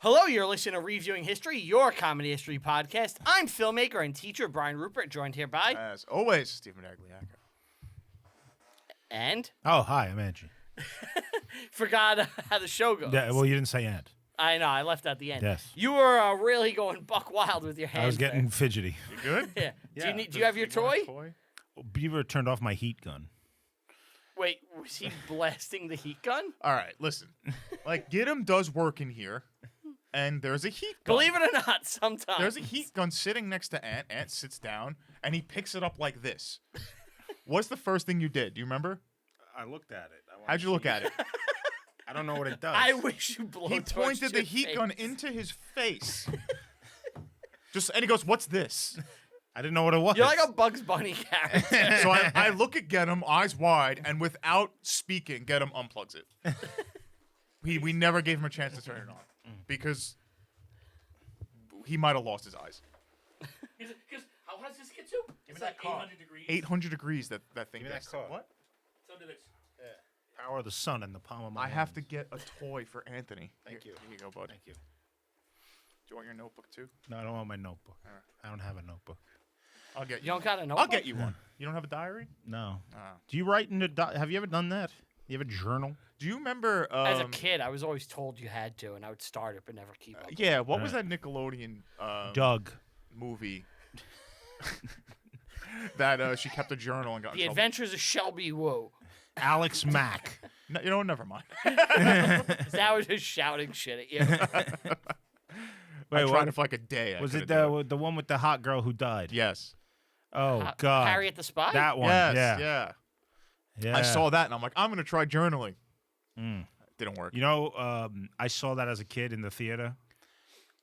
Hello, you're listening to Reviewing History, your comedy history podcast. I'm filmmaker and teacher Brian Rupert, joined here by... As always, Stephen Agliaco. And? Oh, hi, I'm Angie. Forgot how the show goes. Yeah, well, you didn't say and. I know, I left out the end. Yes. You were really going buck wild with your hands. I was getting there. fidgety. You good? Yeah. Yeah. Do you have your toy? Beaver turned off my heat gun. Wait, was he blasting the heat gun? All right, listen. Like, Gidim does work in here, and there's a heat gun. Believe it or not, sometimes. There's a heat gun sitting next to Ant. Ant sits down, and he picks it up like this. What's the first thing you did? Do you remember? I looked at it. How'd you look at it? I don't know what it does. I wish you blow He pointed the heat gun into his face. And he goes, "What's this?" I didn't know what it was. You're like a Bugs Bunny character. So I look at Gidim, eyes wide, and without speaking, Gidim unplugs it. We never gave him a chance to turn it on because he might have lost his eyes. Because how hot does this get to? It's me like that car. 800 degrees. 800 degrees that thing Give me that gets. card. What? So do this. Power of the sun in the palm of my I hand. have to get a toy for Anthony. Thank you. Here you go, bud. Thank you. Do you want your notebook too? No, I don't want my notebook. All right. I don't have a notebook. I'll get You you. don't got a notebook? I'll get you one. You don't have a diary? No. Oh. Do you write in a have you ever done that? You have a journal? Do you remember? As a kid, I was always told you had to, and I would start it but never keep up. Yeah. What was that Nickelodeon Doug. movie that she kept a journal and got in The trouble? Adventures of Shelby Woo. Alex Mack. No, you know what? Never mind. That was just shouting shit at you. I Wait, tried what? it for like a day. I Was it couldn't do the one with the hot girl who died? Yes. Oh, God. Harriet the Spy? That one. Yes. yeah. Yeah. I saw that and I'm like, I'm gonna try journaling. Mm. Didn't work. You know, I saw that as a kid in the theater,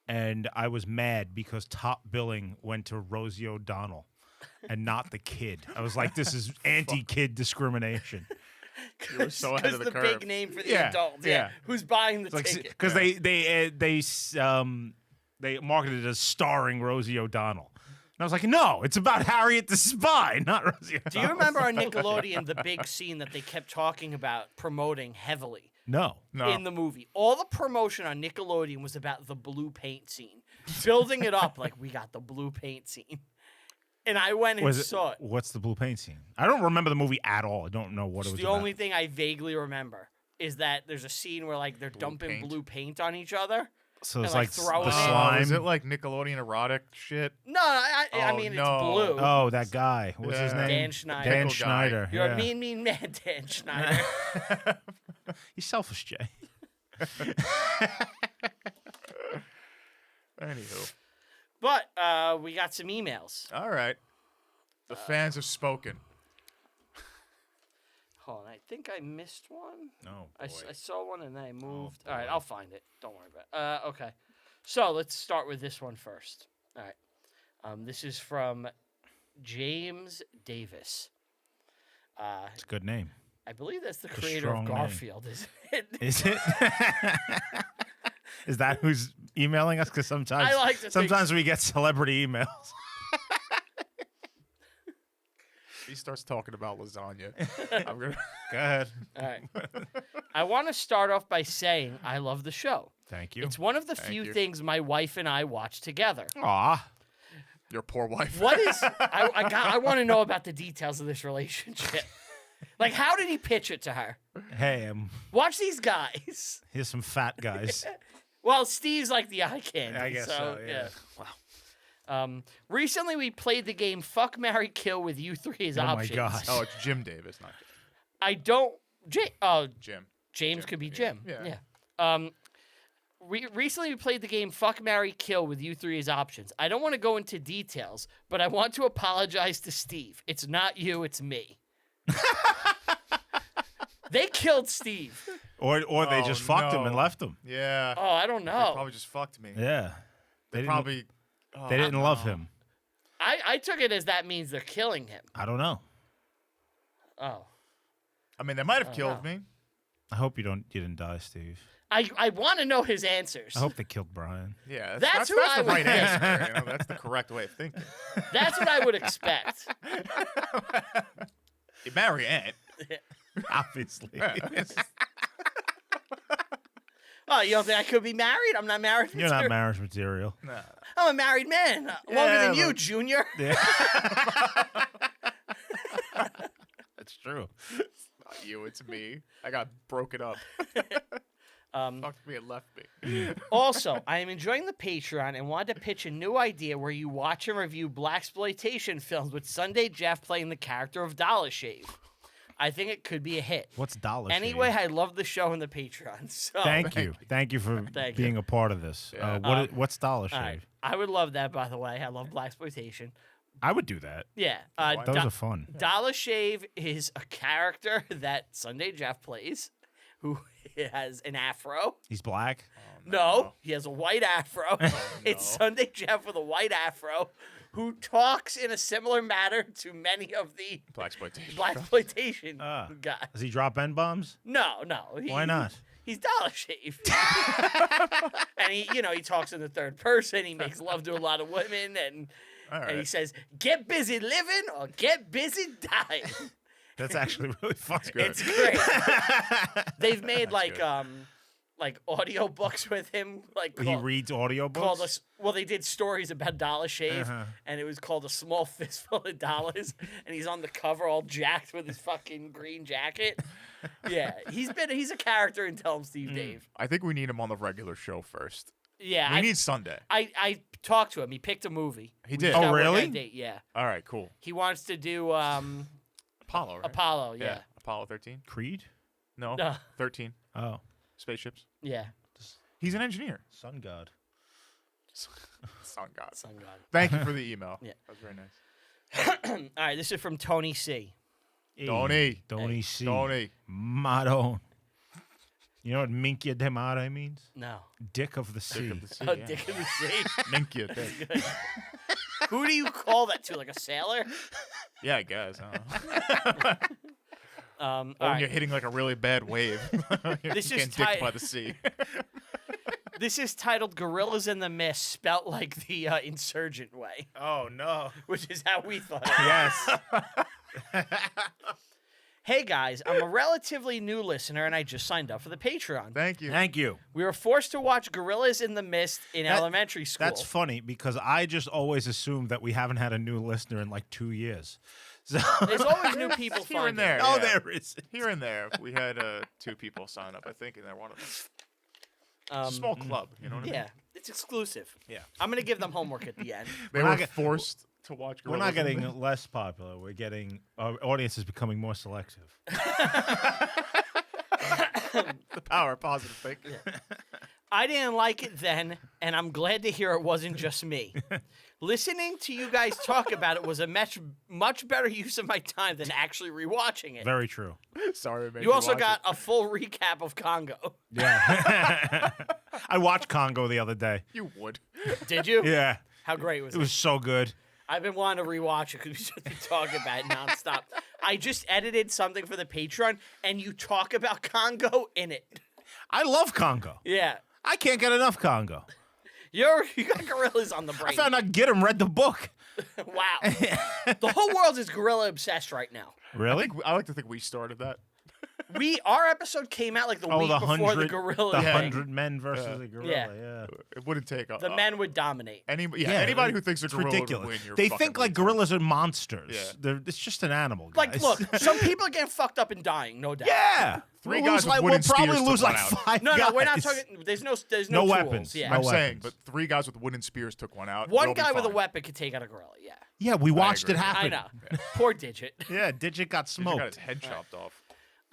and I was mad because top billing went to Rosie O'Donnell and not the kid. I was like, this is anti-kid discrimination. You were so ahead of the curve. big name for the Yeah, adults. yeah. Who's buying the It's like, ticket? because they marketed it as starring Rosie O'Donnell. And I was like, no, it's about Harriet the Spy, not Rosie O'Donnell. Do you remember on Nickelodeon the big scene that they kept talking about promoting heavily No. in the movie? All the promotion on Nickelodeon was about the blue paint scene, building it up like we got the blue paint scene. And I went and saw it. What's the blue paint scene? I don't remember the movie at all. I don't know what it was The about. only thing I vaguely remember is that there's a scene where like they're dumping paint? blue paint on each other. So it's and, like, like throw the it in. slime. Is it like Nickelodeon erotic shit? No, I Oh, mean no. it's blue. Oh, that guy. What's his Yeah. name? Dan Schneider. Dan Pickle guy. Schneider. You're yeah. a mean man, Dan Schneider. He's selfish, Jay. Anywho. But we got some emails. All right. The fans have spoken. Hold on, I think I missed one. Oh, I saw one and then I moved. boy. All right, I'll find it. Don't worry about it. Okay. So let's start with this one first. All right. This is from James Davis. It's a good name. I believe that's the a creator strong of name. Garfield, isn't it? Is it? Is that who's emailing us? Because sometimes, I like to think sometimes we get celebrity emails. He starts talking about lasagna. I'm gonna. Go ahead. All right. I want to start off by saying I love the show. Thank you. It's one of the Thank few you. things my wife and I watch together. Aw. Your poor wife. What is? I want to know about the details of this relationship. Like, how did he pitch it to her? Hey, Watch these guys. here's some fat guys. Well, Steve's like the eye candy. I guess so, yeah. Wow. Recently, we played the game Fuck, Marry, Kill with you three as Oh my options. gosh. Oh, it's Jim Davis, not I don't. Jim. James Jim, could be yeah. Jim. Yeah. Recently, we played the game Fuck, Marry, Kill with you three as options. I don't want to go into details, but I want to apologize to Steve. It's not you, it's me. They killed Steve. Or they just fucked him and no. left him. Yeah. Oh, I don't They know. probably just fucked me. Yeah. They probably. They didn't love him. I took it as that means they're killing him. I don't know. Oh. I mean, they might have killed no. me. I hope you didn't die, Steve. I want to know his answers. I hope they killed Brian. Yeah, That's who I the would right think. answer. You know, that's the correct way of thinking. That's what I would expect. You marry Ant. Obviously. Oh, you don't think I could be married? I'm not married. You're not marriage material. Nah. I'm a married man. Longer than you, Junior. Yeah. That's true. Not you, it's me. I got broken up. Fucked me and left me. Also, I am enjoying the Patreon and wanted to pitch a new idea where you watch and review blaxploitation films with Sunday Jeff playing the character of Dollar Shave. I think it could be a hit. What's dollar? Anyway, Shave? I love the show and the Patreon. So. Thank you for Thank being you. a part of this. Yeah. What's dollar All shave? right. I would love that, by the way. I love blaxploitation. I would do that. Yeah. Those are fun. Dollar Shave is a character that Sunday Jeff plays who has an afro. He's black. No, he has a white afro. It's Sunday Jeff with a white afro who talks in a similar manner to many of the blaxploitation guys. Does he drop N-bombs? No. Why not? He's Dollar Shave. And he talks in the third person. He makes love to a lot of women and he says, "Get busy living or get busy dying." That's actually really fun. It's great. They've made like audio books with him. He reads audiobooks? They did stories about Dollar Shave, and it was called A Small Fistful of Dollars, and he's on the cover all jacked with his fucking green jacket. Yeah, he's a character in Tell 'em Steve Dave. I think we need him on the regular show first. Yeah, we need Sunday. I talked to him. He picked a movie. He did. Just Oh, gotta work out really? a date, yeah. All right, cool. He wants to do Apollo, right? Apollo, yeah. Apollo 13? Creed? No, No. 13. Oh, Spaceships. Yeah. He's an engineer. Sun God. Sun God. Sun God. Thank you for the email. Yeah. That was very nice. All right, this is from Tony C. Tony. Tony C. Tony. Maron. You know what Minkia de Mare means? No. Dick of the sea. Dick of the sea. Oh, yeah. Dick of the Sea. Mink you, dick. Who do you call that to? Like a sailor? Yeah, I guess. Or All when right. you're hitting like a really bad wave. You're This is getting tight. dicked by the sea. This is titled Gorillas in the Mist, spelt like the insurgent way, Oh, no. which is how we thought. Yes. Hey guys, I'm a relatively new listener and I just signed up for the Patreon. Thank you. Thank you. We were forced to watch Gorillas in the Mist in elementary school. That's funny because I just always assumed that we haven't had a new listener in like 2 years. So There's always new people Here and finding there. it. Oh, yeah. there is. Here and there. We had 2 people sign up, I think, and they're one of them. It's a Um, small club, you know what I mean? yeah, it's exclusive. Yeah. I'm going to give them homework at the end. They We're were not get- forced to watch We're Gorillas not in the getting Mist. less popular. We're getting our audience is becoming more selective. The power of positive thinking. I didn't like it then, and I'm glad to hear it wasn't just me. Listening to you guys talk about it was a much better use of my time than actually rewatching it. Very true. Sorry, I made You also watch got it. a full recap of Congo. Yeah. I watched Congo the other day. You would. Did you? Yeah. How great was It it? was so good. I've been wanting to rewatch it because we just been talking about it nonstop. I just edited something for the Patreon, and you talk about Congo in it. I love Congo. Yeah. I can't get enough Congo. You got gorillas on the brain. I found out Get 'em read the book. Wow. The whole world is gorilla obsessed right now. Really? I like to think we started that. Our episode came out like the week before the gorilla. The thing. 100 men versus a gorilla. Yeah. Yeah. It wouldn't take a. The men would dominate. Anybody who thinks a It's gorilla ridiculous. would win, you're They fucking think like retarded. gorillas are monsters. Yeah. It's just an animal. Like, Guys. look, some people are getting fucked up and dying, no doubt. Yeah. Three We'll guys lose with we'll wooden probably spears lose took like one out. 5 No, guys. we're not talking. There's no No tools. weapons. Yeah. No I'm saying, weapons. but 3 guys with wooden spears took one out. One They'll be guy with a fine. weapon could take out a gorilla. Yeah. Yeah, we watched it agree. happen. I know. Poor Digit. Yeah, Digit got He smoked. got his head chopped off.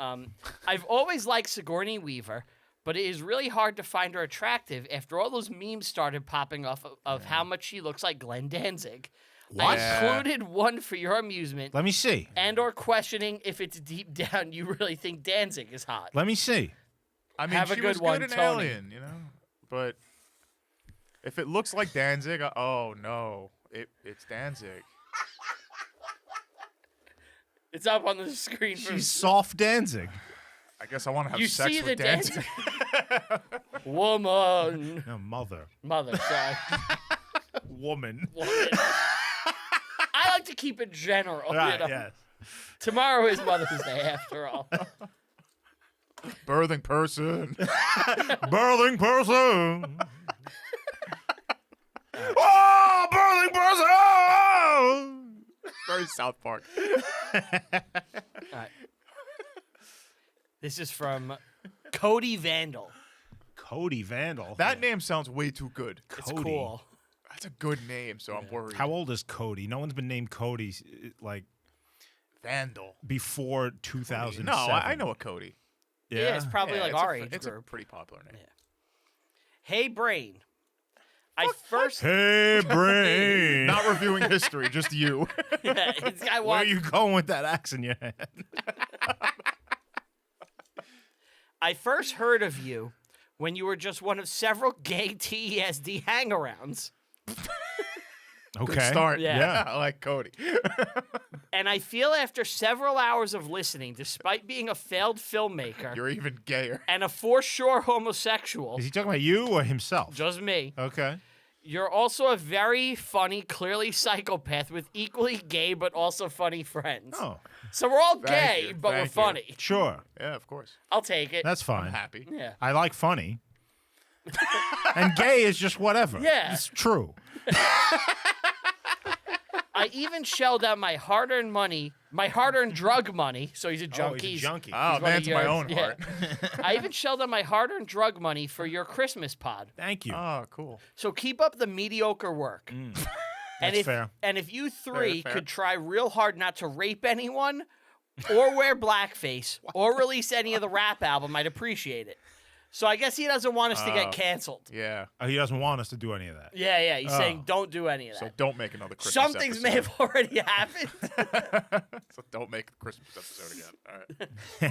I've always liked Sigourney Weaver, but it is really hard to find her attractive after all those memes started popping off of how much she looks like Glenn Danzig. What? I included one for your amusement Let me see. and or questioning if it's deep down you really think Danzig is hot. Let me see. I mean, Have a she good was one, good in Tony. Alien, you know? But if it looks like Danzig, oh, no. It's Danzig. It's up on the screen. For She's soft Danzig. I guess I want to have you sex see the with Danzig. woman. No, mother. Mother, sorry. Woman. Woman. I like to keep it general. Right, you know? yes. Tomorrow is Mother's Day, after all. Birthing person. Birthing person. Oh, birthing person. Oh! Very South Park. All right. This is from Cody Vandal. Cody Vandal. That name sounds way too good. It's cool. That's a good name, so I'm worried. How old is Cody? No one's been named Cody like Vandal. before 2007. No, I know a Cody. Yeah, it's probably like our age It's group. a pretty popular name. Yeah. Hey, Brain. I first. Hey, brain. Not reviewing history, just you. Yeah, this guy Where are wants. you going with that axe in your hand? I first heard of you when you were just one of several gay TESD hangarounds. Okay. Good start. Yeah. I like Cody. And I feel after several hours of listening, despite being a failed filmmaker You're even gayer. and a for sure homosexual, Is he talking about you or himself? just me, Okay. you're also a very funny, clearly psychopath with equally gay but also funny friends. Oh, So we're all Thank gay, you, but we're thank you. funny. sure. Yeah, of course. I'll take it. That's I'm fine. happy. Yeah. I like funny. And gay is just whatever. Yeah. It's true. I even shelled out my hard-earned drug money. So he's a Oh, junkie. he's a junkie. Oh, one man, of to my yours. own Yeah. heart. I even shelled out my hard-earned drug money for your Christmas pod. Thank you. Oh, cool. So keep up the mediocre work. That's fair. And if you three fair. could try real hard not to rape anyone, or wear blackface, or release any of the rap album, I'd appreciate it. So I guess he doesn't want us to get canceled. Yeah. He doesn't want us to do any of that. Yeah. He's saying don't do any of So that. don't make another Christmas Some things may have already happened. So don't make the Christmas episode again. All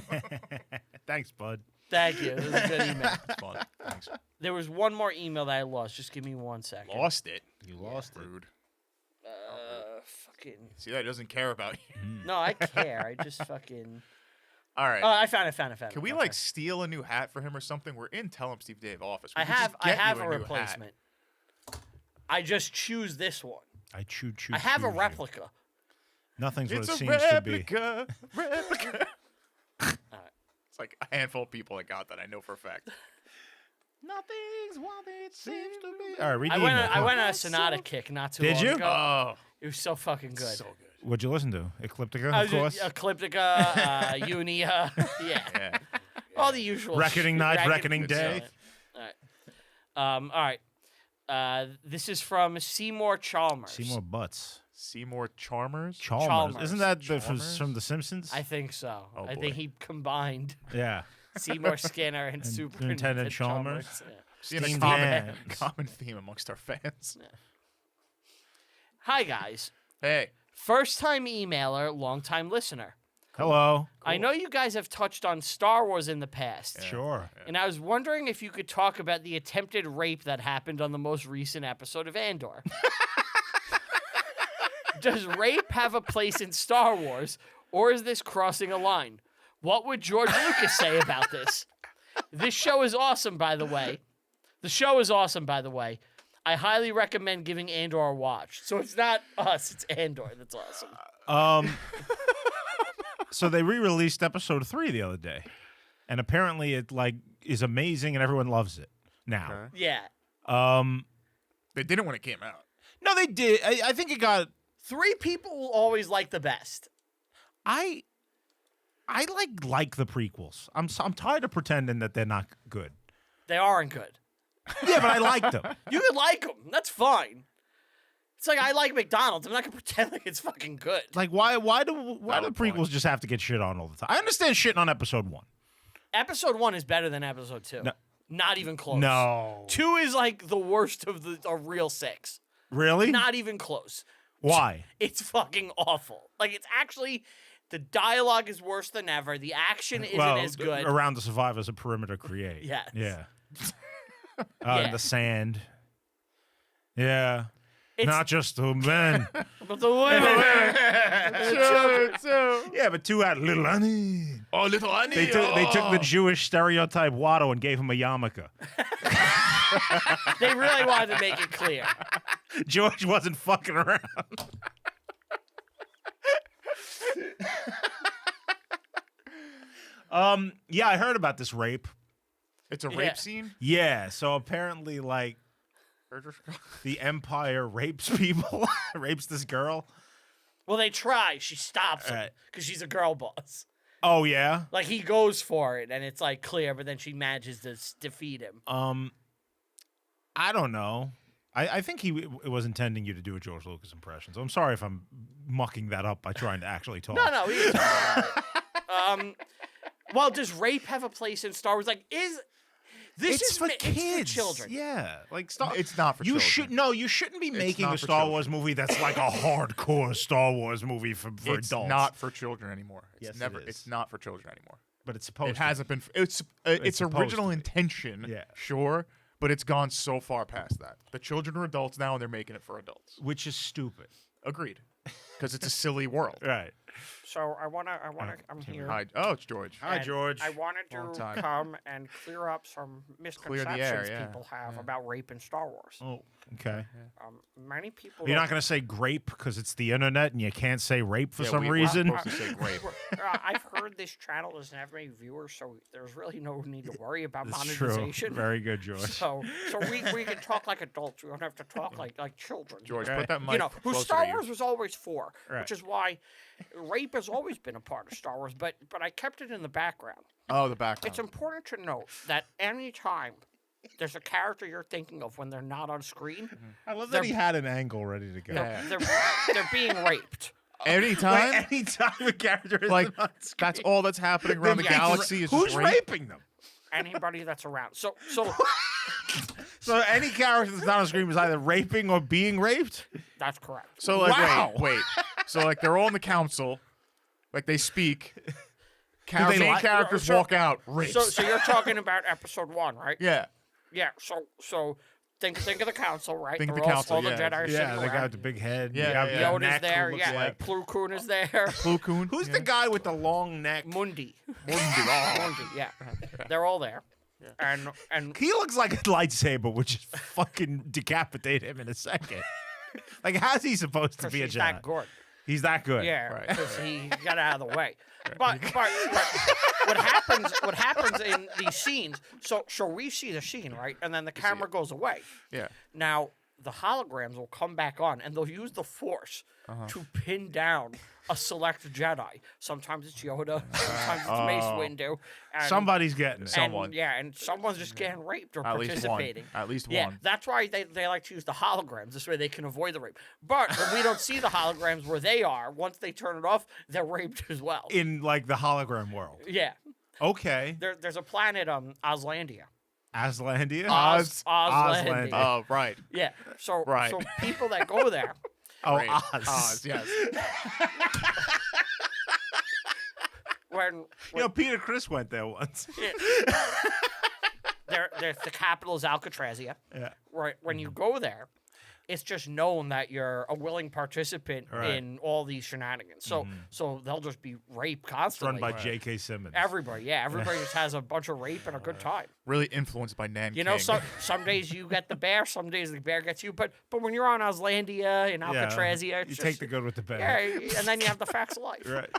right. Thanks, bud. Thank you. It was a good email. It's fun. Thanks. There was one more email that I lost. Just give me 1 second. Lost it. You lost it. Rude. Fucking. See, that doesn't care about you. No, I care. I just fucking. All right. Oh, I found it. Can we Okay. like steal a new hat for him or something? We're in Tell Him Steve Dave office. We I could just have get you a new hat. replacement. I just choose this one. I choose. I have a replica. Nothing's what It's it a seems to be. replica. Replica. It's like a handful of people that got that. I know for a fact. Nothing's what it seems to be. All right, read the I email. went on a Sonata kick not too Did long you? ago. Oh, It was so fucking good. so good. What'd you listen to? Ecliptica, I of was course. just, Ecliptica, Unia, yeah, Yeah. all the usual. Reckoning Night, Reckoning Good Day. stuff. All right. This is from Seymour Chalmers. Seymour Butts. Seymour Charmers. Chalmers. Isn't that Chalmers? from The Simpsons? I think so. Oh, I boy. think he combined yeah. Seymour Skinner and Superintendent Chalmers. Yeah. Seeing a Steamed common, yams. common theme amongst our fans. Hi guys, Hey. first time emailer, long time listener. Hello. I know you guys have touched on Star Wars in the past. Sure. And I was wondering if you could talk about the attempted rape that happened on the most recent episode of Andor. Does rape have a place in Star Wars, or is this crossing a line? What would George Lucas say about this? This show is awesome, by the way. The show is awesome, by the way. I highly recommend giving Andor a watch. So it's not us, it's Andor. That's awesome. So they re-released episode 3 the other day, and apparently it like is amazing and everyone loves it now. Okay. Yeah. They didn't when it came out. No, they did. I think it got. 3 people will always like the best. I like the prequels. I'm tired of pretending that they're not good. They aren't good. Yeah, but I like them. You could like them. That's fine. It's like I like McDonald's. I'm not gonna pretend like it's fucking good. Like why do Valid prequels point. just have to get shit on all the time? I understand shitting on episode 1. Episode 1 is better than episode 2. No. Not even close. No. 2 is like the worst of the real 6. Really? Not even close. Why? It's fucking awful. Like it's actually the dialogue is worse than ever. The action isn't as good. Around the survivors, a perimeter create. Yes. Yeah. Yeah. The sand. Yeah. It's- Not just the men. But the women. Yeah, but 2 had little honey. Oh, little honey. They took the Jewish stereotype Watto and gave him a yarmulke. They really wanted to make it clear. George wasn't fucking around. Yeah, I heard about this rape. It's a Yeah. rape scene. Yeah, so apparently, like, the Empire rapes people, rapes this girl. Well, they try. She stops him Right. because she's a girl boss. Oh yeah. Like he goes for it, and it's like clear, but then she manages to defeat him. I don't know. I think he was intending you to do a George Lucas impression. So I'm sorry if I'm mucking that up by trying to actually talk. No, he's well, does rape have a place in Star Wars? Like, is this It's is for ma- kids, It's for children? Yeah, like Star. It's not for you children. You shouldn't be It's making not a for Star children. Wars movie that's like a hardcore Star Wars movie for It's adults. not for children anymore. It's Yes, it never. is. It's not for children anymore. but it's supposed. It hasn't been. It's supposed original to be. intention. Yeah. Sure, but it's gone so far past that. The children are adults now, and they're making it for adults. which is stupid. Agreed. Because it's a silly world. Right. So I'm here. Hi. Oh, it's George. Hi, and George. I wanted Long to time. come and clear up some misconceptions yeah. people have about rape in Star Wars. Oh, okay. Many people. You're don't- not going to say grape because it's the internet and you can't say rape for Yeah, some we're reason. supposed to say grape. I've heard this channel doesn't have many viewers, so there's really no need to worry about That's true. monetization. Very good, George. So we can talk like adults. We don't have to talk like children. George, Right. put that mic You know, who closer Star to you. Wars was always for, Right. which is why rape has always been a part of Star Wars. But I kept it in the background. Oh, the background. It's important to note that any time there's a character you're thinking of when they're not on screen, I love that that he had an angle ready to go. Yeah. they're being raped. Anytime. Like, anytime a character is Like on screen, that's all that's happening around the Yeah, galaxy is who's just rape. raping them? Anybody that's around. So So any character that's not on screen is either raping or being raped. that's correct. So like, Wow. wait. So like, they're all in the council, like they speak. they Main lie? characters So- walk out. Rapes. So you're talking about episode 1, right? yeah. Yeah. So think of the council, right? Think of They're the all- council, all the yeah. Jedi are Yeah, sitting the guy around. with the big head. Yeah, the guy with yeah, the yeah. Yoda's neck who there, looks yeah. like- Plo Koon is there. Plo Koon. Who's yeah. the guy with the long neck? Mundi. Oh. Mundi, yeah. They're all there. And He looks like a lightsaber, would just fucking decapitate him in a second. Like, how's he supposed to because be a he's Jedi? that good. He's that good. Yeah, Right. because he got out of the way. But what happens in these scenes? So we see the scene, right, and then the camera goes away. Yeah. Now the holograms will come back on, and they'll use the Force to pin down a select Jedi. Sometimes it's Yoda, sometimes it's Mace Windu. And, Somebody's getting it. Someone. and someone's just getting raped or At least one. participating. At least Yeah, one. that's why they like to use the holograms. This way they can avoid the rape. But when we don't see the holograms where they are, once they turn it off, they're raped as well. In, like, the hologram world. Yeah. Okay. There's a planet, Oslandia. Aslandia? Oslandia. Oh, right. Yeah. So Right. so people that go there, Oh, Right. Oz. Oz, yes. when You know, Peter Chris went there once. the capital is Alcatrazia. Yeah. Right. When you go there, it's just known that you're a willing participant Right. in all these shenanigans. So they'll just be raped It's constantly. run by J.K. Simmons. Everybody, yeah, everybody just has a bunch of rape and a good time. Really influenced by Nan You know, King. some days you get the bear, some days the bear gets you. But when you're on Oslandia and Alcatrazia, it's You just, take the good with the bad. yeah, and then you have the facts of life. Right.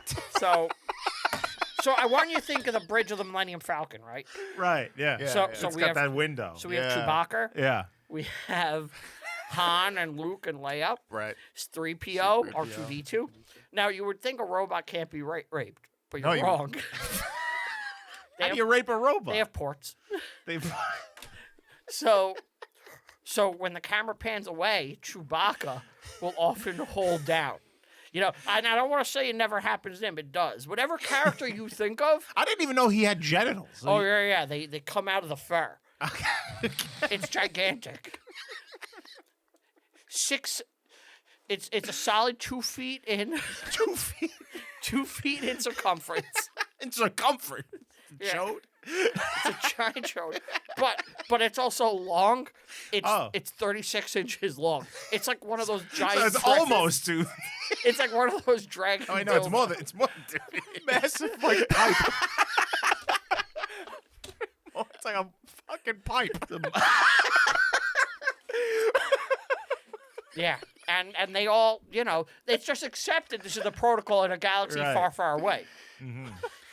So I want you to think of the bridge of the Millennium Falcon, right? Right, yeah. Yeah, So yeah. so It's we got have that window. so we have Yeah. Chewbacca, Yeah. we have Han and Luke and Leia. Right. It's 3PO, C-3PO. R2D2. Now you would think a robot can't be raped, but No, you're you- wrong. How do you rape a robot? They have ports. They've- So when the camera pans away, Chewbacca will often hold down. You know, and I don't want to say it never happens to him. It does. Whatever character you think of, I didn't even know he had genitals. oh yeah, they come out of the fur. Okay. It's gigantic. It's a solid 2 feet in 2 feet 2 feet in circumference. in circumference. Yeah. Chode? It's a giant chode. But it's also long. It's 36 inches long. It's like one of those giant. So it's dragons. almost 2. It's like one of those dragons. Oh, I know. It's more than 2 feet. Massive like pipe. Oh, it's like a fucking pipe. Yeah, and they all, you know, it's just accepted. This is the protocol in a galaxy Right. far, far away.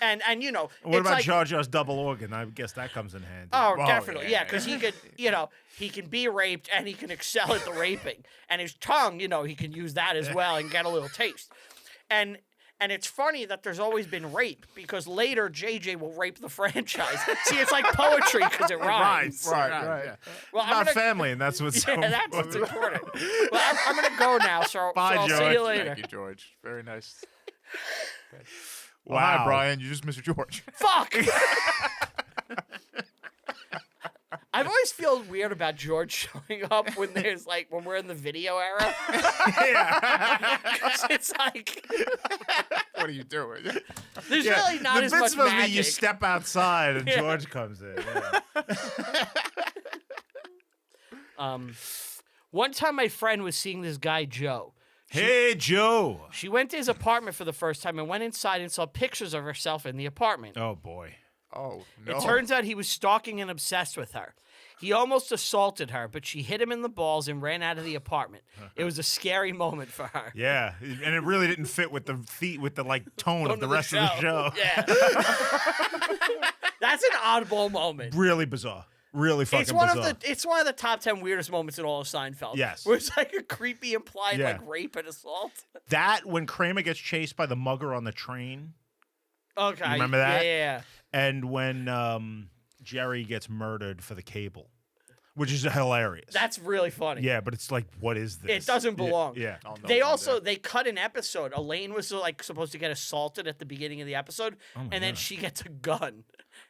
And you know, What it's about like, Jar Jar's double organ? I guess that comes in handy. Oh, Oh, definitely, yeah, yeah, because he could, you know, he can be raped and he can excel at the raping, and his tongue, you know, he can use that as well and get a little taste, and it's funny that there's always been rape because later JJ will rape the franchise. See, it's like poetry because it rhymes. Right. Yeah. Well, It's about family, and that's what's so Yeah, that's what's important. Well, I'm gonna go now, so Bye, I'll see George. you later. Thank you, George. Very nice. Wow. Well, hi, Brian. You just missed George. Fuck. I've always feel weird about George showing up when we're in the video era. Yeah. 'Cause it's like What are you doing? there's really not the as bit's much supposed magic. to be you step outside and Yeah. George comes in. Yeah. One time my friend was seeing this guy Joe. Hey, Joe. She went to his apartment for the first time and went inside and saw pictures of herself in the apartment. Oh boy. Oh, no. It turns out he was stalking and obsessed with her. He almost assaulted her, but she hit him in the balls and ran out of the apartment. It was a scary moment for her. Yeah, and it really didn't fit with the like tone of the rest of the show. Yeah. That's an oddball moment. Really bizarre. Really fucking It's one bizarre. of the top 10 weirdest moments in all of Seinfeld. Yes. Where it's like a creepy implied Yeah. like rape and assault. That when Kramer gets chased by the mugger on the train, Okay. You remember that? Yeah. and when Jerry gets murdered for the cable, which is hilarious. That's really funny. yeah, but it's like, what is this? It doesn't belong. Yeah. I'll know They one also day. they cut an episode. Elaine was like supposed to get assaulted at the beginning of the episode, Oh my and then God. she gets a gun.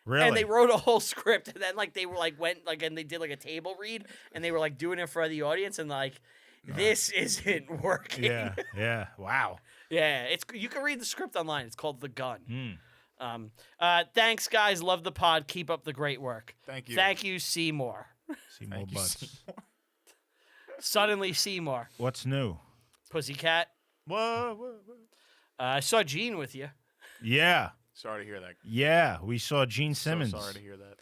Really? And they wrote a whole script, and then like they were like went like and they did like a table read, and they were like doing it for the audience, and like this isn't working. Yeah. Yeah. Wow. Yeah, it's you can read the script online. It's called The Gun. Mm. Thanks, guys. Love the pod. Keep up the great work. Thank you. Thank you, Seymour. See more Thank you, butts. Seymour. Suddenly Seymour. What's new? Pussycat. Whoa. I saw Gene with you. Yeah. Sorry to hear that. Yeah. We saw Gene Simmons. So sorry to hear that.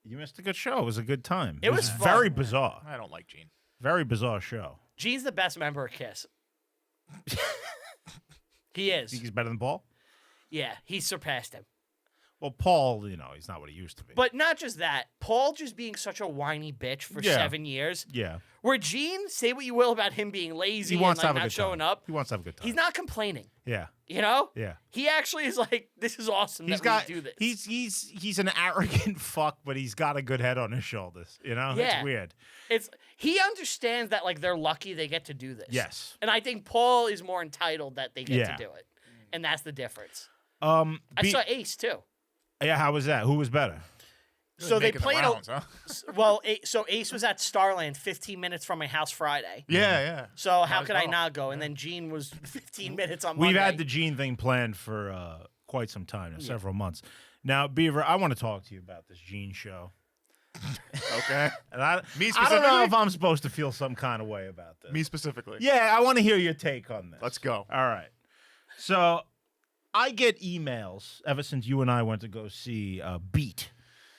You missed a good show. It was a good time. It was fun. very bizarre. I don't like Gene. Very bizarre show. Gene's the best member of Kiss. He is. Think he's better than Paul? Yeah, he surpassed him. Well, Paul, he's not what he used to be. But not just that. Paul just being such a whiny bitch for Yeah. 7 years. yeah. Where Gene, say what you will about him being lazy He and wants like to have a not good showing time. up. He wants to have a good time. He's not complaining. Yeah. You know? Yeah. He actually is like, this is awesome He's that got we do this. he's an arrogant fuck, but he's got a good head on his shoulders. Yeah. It's weird. He understands that like they're lucky they get to do this. Yes. And I think Paul is more entitled that they get Yeah. to do it. And that's the difference. I I saw Ace too. Yeah, how was that? Who was better? So they Making the played rounds, huh? well. So Ace was at Starland, 15 minutes from my house Friday. Yeah. So how Might could as I well. not go? And then Gene was 15 minutes on We've Monday. had the Gene thing planned for quite some time, now, several months. Now, Beaver, I want to talk to you about this Gene show. Okay. And I Me don't know specifically? if I'm supposed to feel some kind of way about this. Me specifically. Yeah, I want to hear your take on this. Let's go. All right. So I get emails ever since you and I went to go see Beat,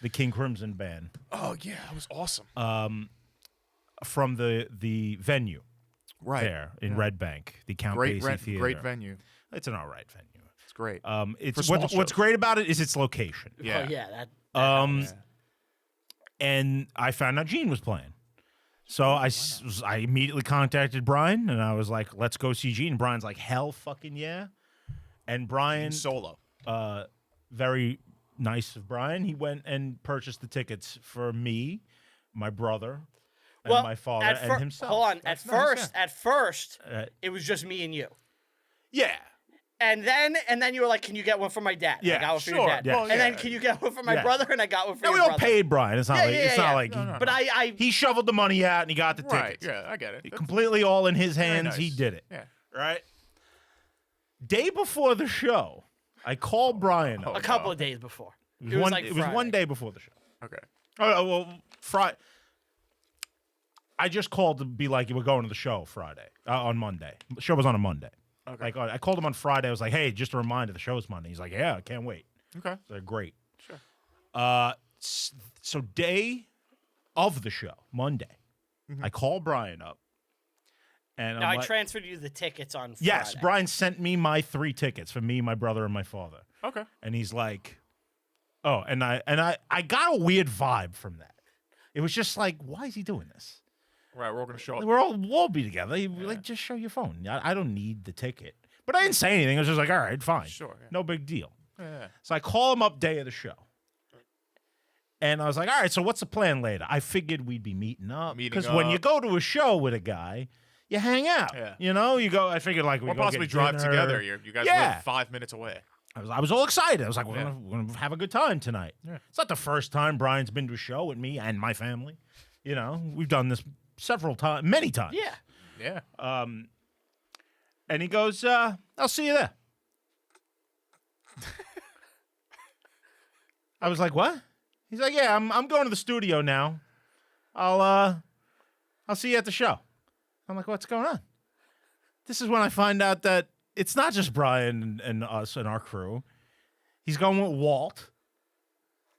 the King Crimson band, Oh yeah, that was awesome. from the venue Right. there in Red Bank, the Count Great Basie Theater. great venue. It's an all right venue. It's great. It's For small what's shows. great about it is its location. Yeah. Oh, yeah. Um, Yeah. and I found out Gene was playing. So I immediately contacted Brian and I was like, let's go see Gene. And Brian's like, hell fucking yeah. And Brian, Solo. very nice of Brian, he went and purchased the tickets for me, my brother, and well, my father, at and himself. Hold on. That's At nice, first, Uh, it was just me and you. yeah. And then you were like, "Can you get one for my dad?" Yeah, I got one for your sure, dad. yeah. Well, And then, yeah. "Can you get one for my Yeah. brother?" And I got one for And your we all brother. paid Brian. It's not Yeah, like yeah, it's yeah. not like No, no, But I he shoveled the money out and he got the Right. tickets. Yeah, I get it. That's Completely all in his very hands. nice. He did it. Yeah. Right? Day before the show, I called Brian up. a couple of days before. It was, like it was one Friday. day before the show. Okay. Oh, well, Friday. I just called to be like, we're going to the show Friday, on Monday. The show was on a Monday. Okay. Like, I called him on Friday. I was like, hey, just a reminder, the show's Monday. He's like, yeah, I can't wait. Okay. So they're great. Sure. So day of the show, Monday, Mm-hmm. I call Brian up. And Now I'm I like, transferred you the tickets on Friday. yes, Brian sent me my 3 tickets for me, my brother, and my father. Okay. And he's like, oh, and I got a weird vibe from that. It was just like, why is he doing this? Right, we're all gonna show up. We'll all be together. Like, just show your phone. I don't need the ticket. But I didn't say anything. I was just like, all right, fine. Sure. Yeah. No big deal. Yeah. So I call him up day of the show. And I was like, all right, so what's the plan later? I figured we'd be meeting up. Because when you go to a show with a guy, you hang out. Yeah. You know, you go, I figured like we Or go possibly get drive dinner. together. You guys live 5 minutes away. I was all excited. I was like, we're Yeah. gonna have a good time tonight. Yeah. It's not the first time Brian's been to a show with me and my family. You know, we've done this several times, many times. Yeah. Yeah. And he goes, I'll see you there. I was like, what? He's like, yeah, I'm going to the studio now. I'll see you at the show. I'm like, what's going on? This is when I find out that it's not just Brian and us and our crew. He's going with Walt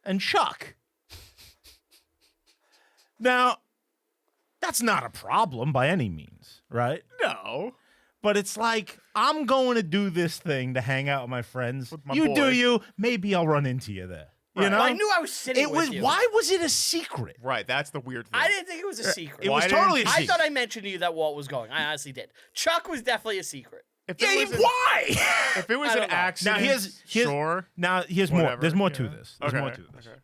and Chuck. Now, that's not a problem by any means, right? No. But it's like, I'm going to do this thing to hang out with my friends. With my You boy. do you. Maybe I'll run into you there. You know? Well, I knew I was sitting it with was. you. Why was it a secret? Right, that's the weird thing. I didn't think it was a secret. It Why was didn't totally a you- secret. I thought I mentioned to you that Walt was going. I honestly did. Chuck was definitely a secret. If Yeah, it was why? if it was I an don't know. accident, Now here's sure. Now here's more. whatever, There's more yeah. to this. There's Okay, more to this. okay.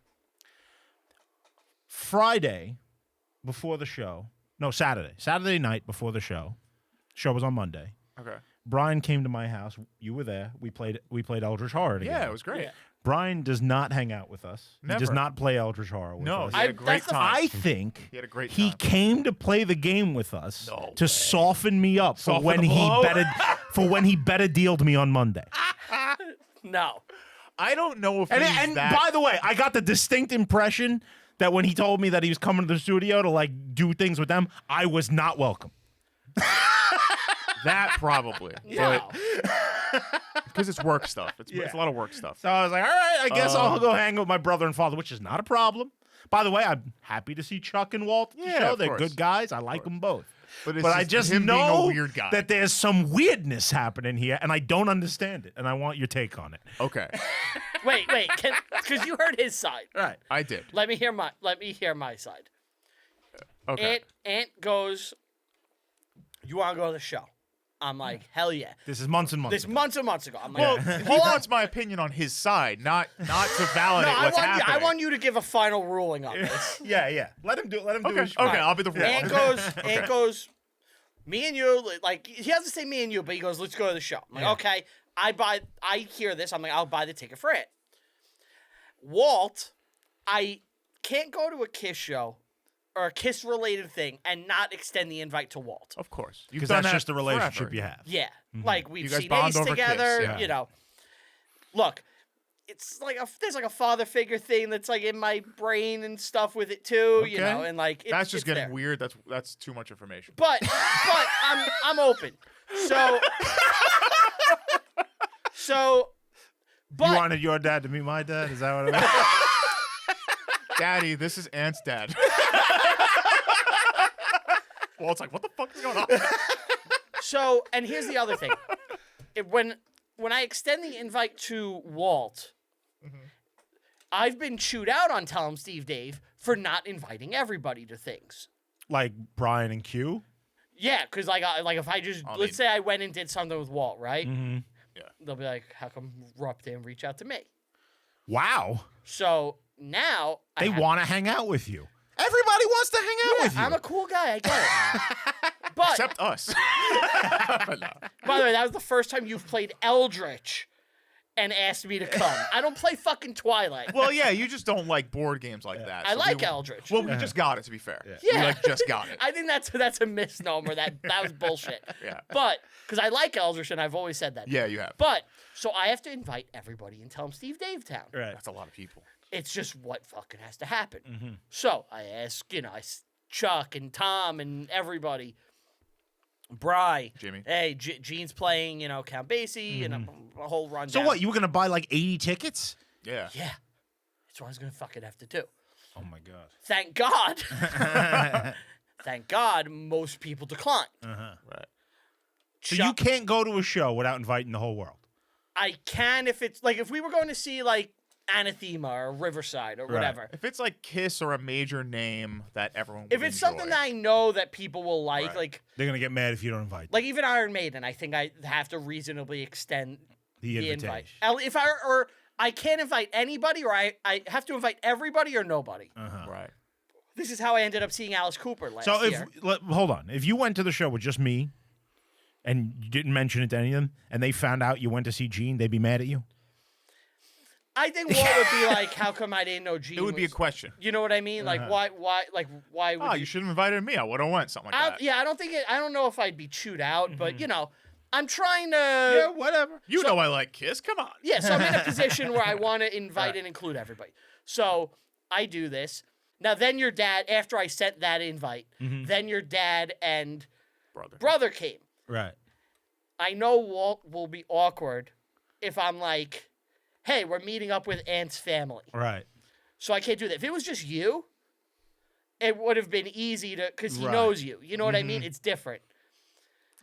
Friday before the show. No, Saturday. Saturday night before the show. Show was on Monday. Okay. Brian came to my house. You were there. We played Eldritch Horror together. Yeah, it was great. Yeah. Brian does not hang out with us. He does Never. not play Eldritch Horror with No, us. he had a great that's the- time. I think He had a great he time. came to play the game with us No to way. soften me up Soften for when the he blow? when he better dealed me on Monday. No. I don't know if And, he's and that. by the way, I got the distinct impression that when he told me that he was coming to the studio to like do things with them, I was not welcome. that probably. No. Because it's work stuff. It's a lot of work stuff. So I was like, all right, I guess I'll go hang with my brother and father, which is not a problem. By the way, I'm happy to see Chuck and Walt at the Yeah, show. of They're course. good guys. I like them both. But, it's But I just him know being a weird guy. that there's some weirdness happening here, and I don't understand it, and I want your take on it. Okay, Wait, because you heard his side. Right. I did. Let me hear my side. Okay. Aunt goes, you want to go to the show? I'm like, hell yeah. This is months and months. This ago. months and months ago. I'm like, Well, he hold on. wants my opinion on his side, not to validate No, what's I happening. want you to give a final ruling on this. Yeah. Let him do Okay, his okay, I'll be the Aunt goes, me and you, like, he doesn't say me and you, but he goes, let's go to the show. I'm like, okay, I hear this. I'm like, I'll buy the ticket for it. Walt, I can't go to a Kiss show or a Kiss-related thing and not extend the invite to Walt. Of course. Because that's just the relationship you have. Yeah, like we've You guys seen bond Ace over Kiss, together. yeah. You know, look, it's like there's like a father figure thing that's like in my brain and stuff with it too. You Okay. know, and like That's just it's getting there. weird. That's too much information. But I'm open. So, but You wanted your dad to meet my dad? Is that what it was? Daddy, this is Aunt's dad. Well, it's like, what the fuck is going on? so, and here's the other thing. When I extend the invite to Walt, I've been chewed out on Tell 'em Steve Dave for not inviting everybody to things. Like Brian and Q? Yeah, because like if I just I let's mean- say I went and did something with Walt, right? Mm-hmm. Yeah. They'll be like, "How come Rupp didn't reach out to me?" Wow. So now They want to hang out with you. Everybody wants to hang out with you. I'm a cool guy. I get it. But Except us. by the way, that was the first time you've played Eldritch and asked me to come. I don't play fucking Twilight. Well, yeah, you just don't like board games like that. I so like we, Eldritch. Well, we just got it, to be fair. Yeah. We, like, just got it. I think that's a misnomer. That was bullshit. Yeah. But because I like Eldritch and I've always said that. Yeah, you have. But so I have to invite everybody and tell them Steve Dave Town. Right. That's a lot of people. It's just what fucking has to happen. Mm-hmm. So I ask, Chuck and Tom and everybody. Bry. Jimmy. Hey, Gene's playing, Count Basie and a whole rundown. So what? You were going to buy like 80 tickets? Yeah. Yeah. That's what I was going to fucking have to do. Oh, my God. Thank God. Thank God most people decline. Right. So you can't go to a show without inviting the whole world? I can if it's like if we were going to see like Anathema or Riverside or Right. whatever. If it's like Kiss or a major name that everyone would If it's something enjoy. that I know that people will like, Right. They're gonna get mad if you don't invite them. like even Iron Maiden, I think I have to reasonably extend The the invite. invitation. If I can't invite anybody, or I have to invite everybody or nobody. Right. This is how I ended up seeing Alice Cooper last So year. hold on, if you went to the show with just me, and you didn't mention it to any of them, and they found out you went to see Gene, they'd be mad at you. I think Walt would be like, "How come I didn't know Gene?" It would be a was-" question. You know what I mean? Like, why would Oh, you should have invited me. I would have went something like that. Yeah, I don't think I don't know if I'd be chewed out, but I'm trying to. Yeah, whatever. You know I like Kiss. Come on. Yeah, so I'm in a position where I want to invite and include everybody. So I do this. Now, then your dad, after I sent that invite, then your dad and brother came. Right. I know Walt will be awkward if I'm like, hey, we're meeting up with Aunt's family. Right. So I can't do that. If it was just you, it would have been easy to, because he Right. knows you. You know what I mean? It's different.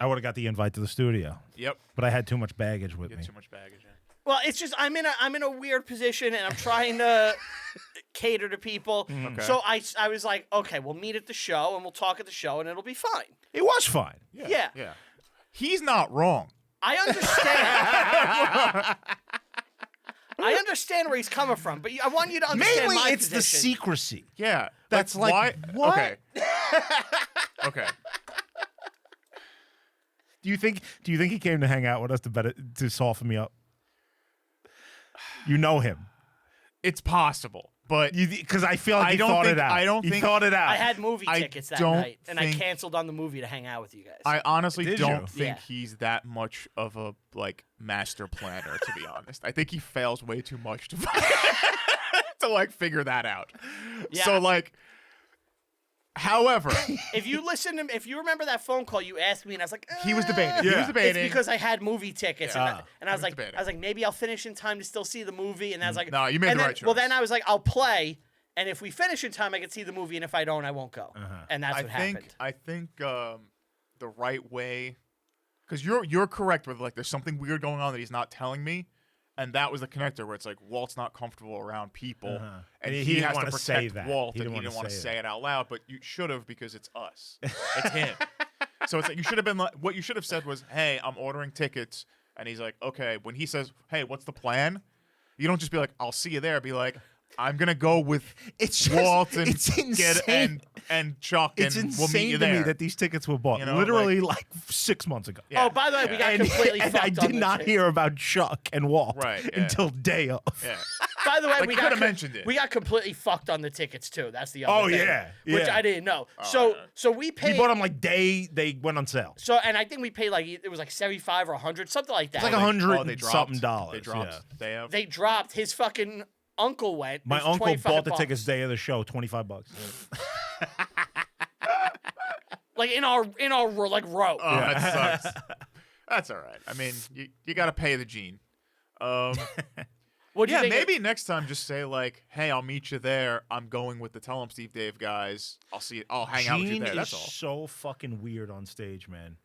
I would have got the invite to the studio. Yep. But I had too much baggage with You me. have too much baggage. Yeah. Well, it's just I'm in a weird position and I'm trying to cater to people. Okay. So I was like, okay, we'll meet at the show and we'll talk at the show and it'll be fine. It was fine. Yeah. Yeah. He's not wrong. I understand. I understand where he's coming from, but I want you to understand Mainly, my it's the position. secrecy. Yeah. That's like, why? what? Okay. Okay. Do you think he came to hang out with us to soften me up? You know him. It's possible, but Because I feel like I he don't thought think- it out. I don't he think- thought it out. I had movie I tickets that don't night, and I think- canceled on the movie to hang out with you guys. I honestly Did don't you? think Yeah. he's that much of a master planner, to be honest. I think he fails way too much to to figure that out. Yeah. So however, If you remember that phone call, you asked me, and I was like, he was debating. He Yeah. was debating. It's because I had movie tickets, and I was like, debating. maybe I'll finish in time to still see the movie, and I was like, No, you made and the then- right choice. Well, then I was like, I'll play, and if we finish in time, I can see the movie, and if I don't, I won't go, and that's what happened. I think the right way, because you're correct with there's something weird going on that he's not telling me, and that was the connector where it's like Walt's not comfortable around people, and He he didn't has to wanna protect say that. Walt, He and didn't he didn't wanna want to say say it out loud, but you should have because it's us, it's him. So it's like you should have been what you should have said was, "Hey, I'm ordering tickets," and he's like, "Okay." When he says, "Hey, what's the plan?" You don't just be like, "I'll see you there." Be like, "I'm gonna go with It's just- Walt and it's insane. and Chuck, It's and insane we'll meet you to there." me that these tickets were bought You know, literally like 6 months ago. Yeah. Oh, by the way, we got And, completely and fucked I on did the not ticket. hear about Chuck and Walt Right, yeah. until day of. Yeah. By the way, Like, we you got coulda mentioned it. We got completely fucked on the tickets too. That's the other Oh, thing, yeah, which yeah. I didn't know. yeah. So we paid. We bought them like they went on sale. So and I think we paid it was like 75 or 100, something like that. It's like $100 Oh, they and dropped. something dollars. They dropped. yeah. They have. They dropped. His fucking uncle went. My It was uncle 25 bought the bucks. tickets day of the show, $25. Like in our like row. Oh, that sucks. That's all right. I mean, you got to pay the gene. What do you Yeah, think? maybe next time just say "Hey, I'll meet you there. I'm going with the Tell 'em Steve Dave guys. I'll hang out with you Gene there." is That's all. so fucking weird on stage, man.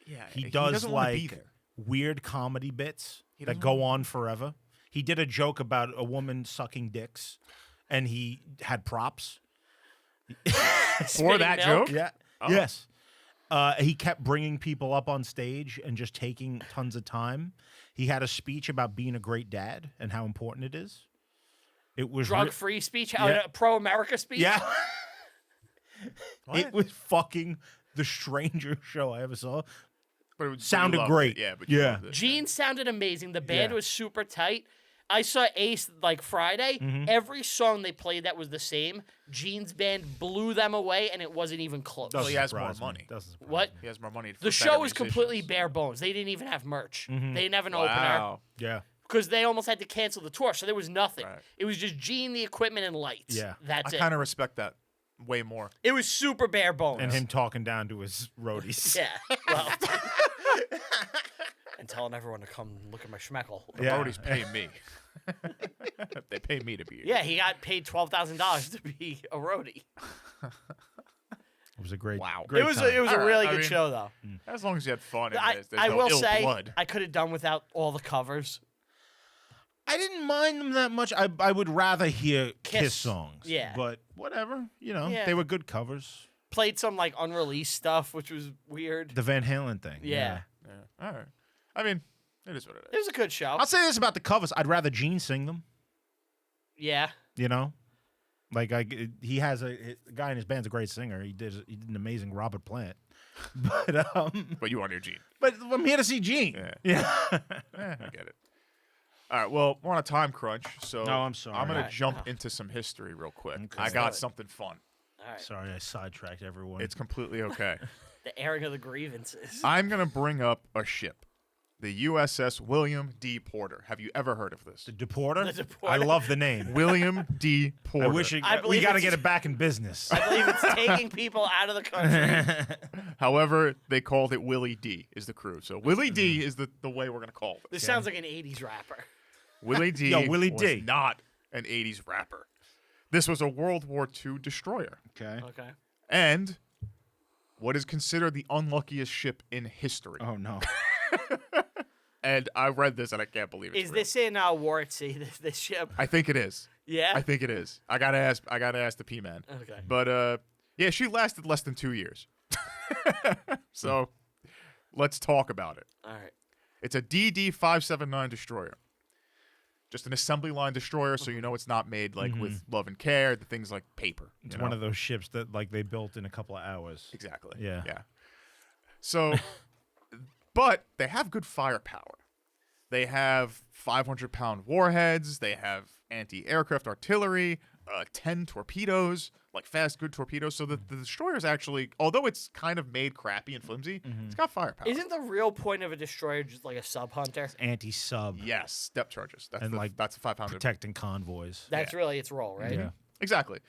Yeah, He does doesn't wanna be like there. weird comedy bits that doesn't go on forever. He did a joke about a woman sucking dicks, and he had props. for Spitting that milk? joke. Yeah. Oh. Yes. He kept bringing people up on stage and just taking tons of time. He had a speech about being a great dad and how important it is. It was Drug-free speech, Yeah. pro-America speech. Yeah. What? It was fucking the strangest show I ever saw. But you Sounded loved great. it. Yeah, but you Yeah. loved it. Gene sounded amazing. The band Yeah. was super tight. I saw Ace Friday. Mm-hmm. Every song they played that was the same. Gene's band blew them away, and it wasn't even close. Well, he has more surprise me. money. Doesn't surprise What? me. He has more money. For The better show was completely musicians. bare bones. They didn't even have merch. Mm-hmm. They didn't have an opener Wow. Yeah. because they almost had to cancel the tour, so there was nothing. Right. It was just Gene, the equipment, and lights. Yeah. That's I it. kind of respect that way more. It was super bare bones. And him talking down to his roadies. Yeah. Well. And telling everyone to come look at my schmeckle. The Yeah. roadies pay me. They pay me to be here. Yeah, he got paid $12,000 to be a roadie. It was a great, Wow. great It was time. a All right, really I good mean, show though. As long as you had fun and I there's no will ill say blood. I could have done without all the covers. I didn't mind them that much. I would rather hear Kiss Kiss. songs. Yeah. But whatever, Yeah. they were good covers. Played some like unreleased stuff, which was weird. The Van Halen thing. Yeah. Yeah. All right. I mean, it is what it It is. was a good show. I'll say this about the covers. I'd rather Gene sing them. Yeah. Like he has the guy in his band's a great singer. He did an amazing Robert Plant. But you want your Gene. But I'm here to see Gene. Yeah. I get it. All right. Well, we're on a time crunch, so Oh, I'm sorry. I'm gonna Alright. jump into some history real quick. Okay. I Let's got do it. something fun. All right. Sorry, I sidetracked everyone. It's completely okay. The airing of the grievances. I'm gonna bring up a ship, the USS William D. Porter. Have you ever heard of this? the Deporter. The Deporter. I love the name. William D. Porter. I wish I we believe got to it's- get it back in business. I believe it's taking people out of the country. However, they called it Willie D. is the crew. So Willie D. is the way we're gonna call it. This sounds like an 80s rapper. Willie D. Yo, Willie was D. not an 80s rapper. This was a World War II destroyer. Okay. Okay. And what is considered the unluckiest ship in history. Oh no. And I read this and I can't believe it. Is this in War at Sea, this ship? I think it is. Yeah? I think it is. I gotta ask the P-man. Okay. But yeah, she lasted less than 2 years. So let's talk about it. All right. It's a DD-579 destroyer. Just an assembly line destroyer, so you know it's not made like with love and care. The thing's like paper. It's one of those ships that like they built in a couple of hours. Exactly. Yeah. Yeah. So, but they have good firepower. They have 500-pound warheads. They have anti-aircraft artillery, 10 torpedoes, like fast, good torpedoes. So the destroyer is actually, although it's kind of made crappy and flimsy, it's got firepower. Isn't the real point of a destroyer just like a sub hunter? Anti-sub. Yes, depth charges. That's And, that's a 500. Protecting convoys. That's really its role, right? Yeah. Exactly.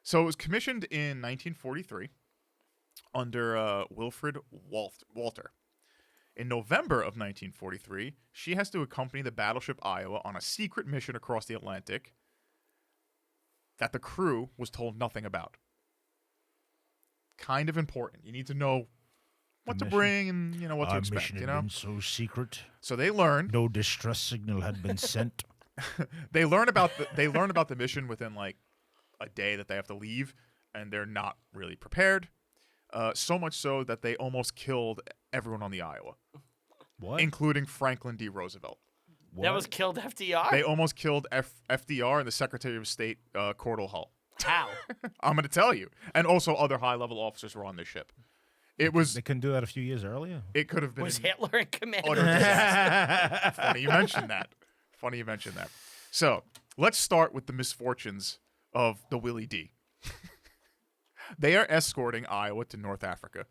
So it was commissioned in 1943 under Wilfred Walter. In November of 1943, she has to accompany the battleship Iowa on a secret mission across the Atlantic that the crew was told nothing about. Kind of important. You need to know what to mission. bring and what to Our expect. mission You had know. been so secret. So they learned. No distress signal had been sent. They learn about the mission within like a day that they have to leave, and they're not really prepared. So much so that they almost killed everyone on the Iowa, What? including Franklin D. Roosevelt. What? That was killed FDR? They almost killed FDR and the Secretary of State, Cordell Hull. How? I'm going to tell you. And also other high-level officers were on this ship. It was. They couldn't do that a few years earlier. It could have been Was an Hitler in command? utter disaster. Funny you mentioned that. So let's start with the misfortunes of the Willie D. They are escorting Iowa to North Africa.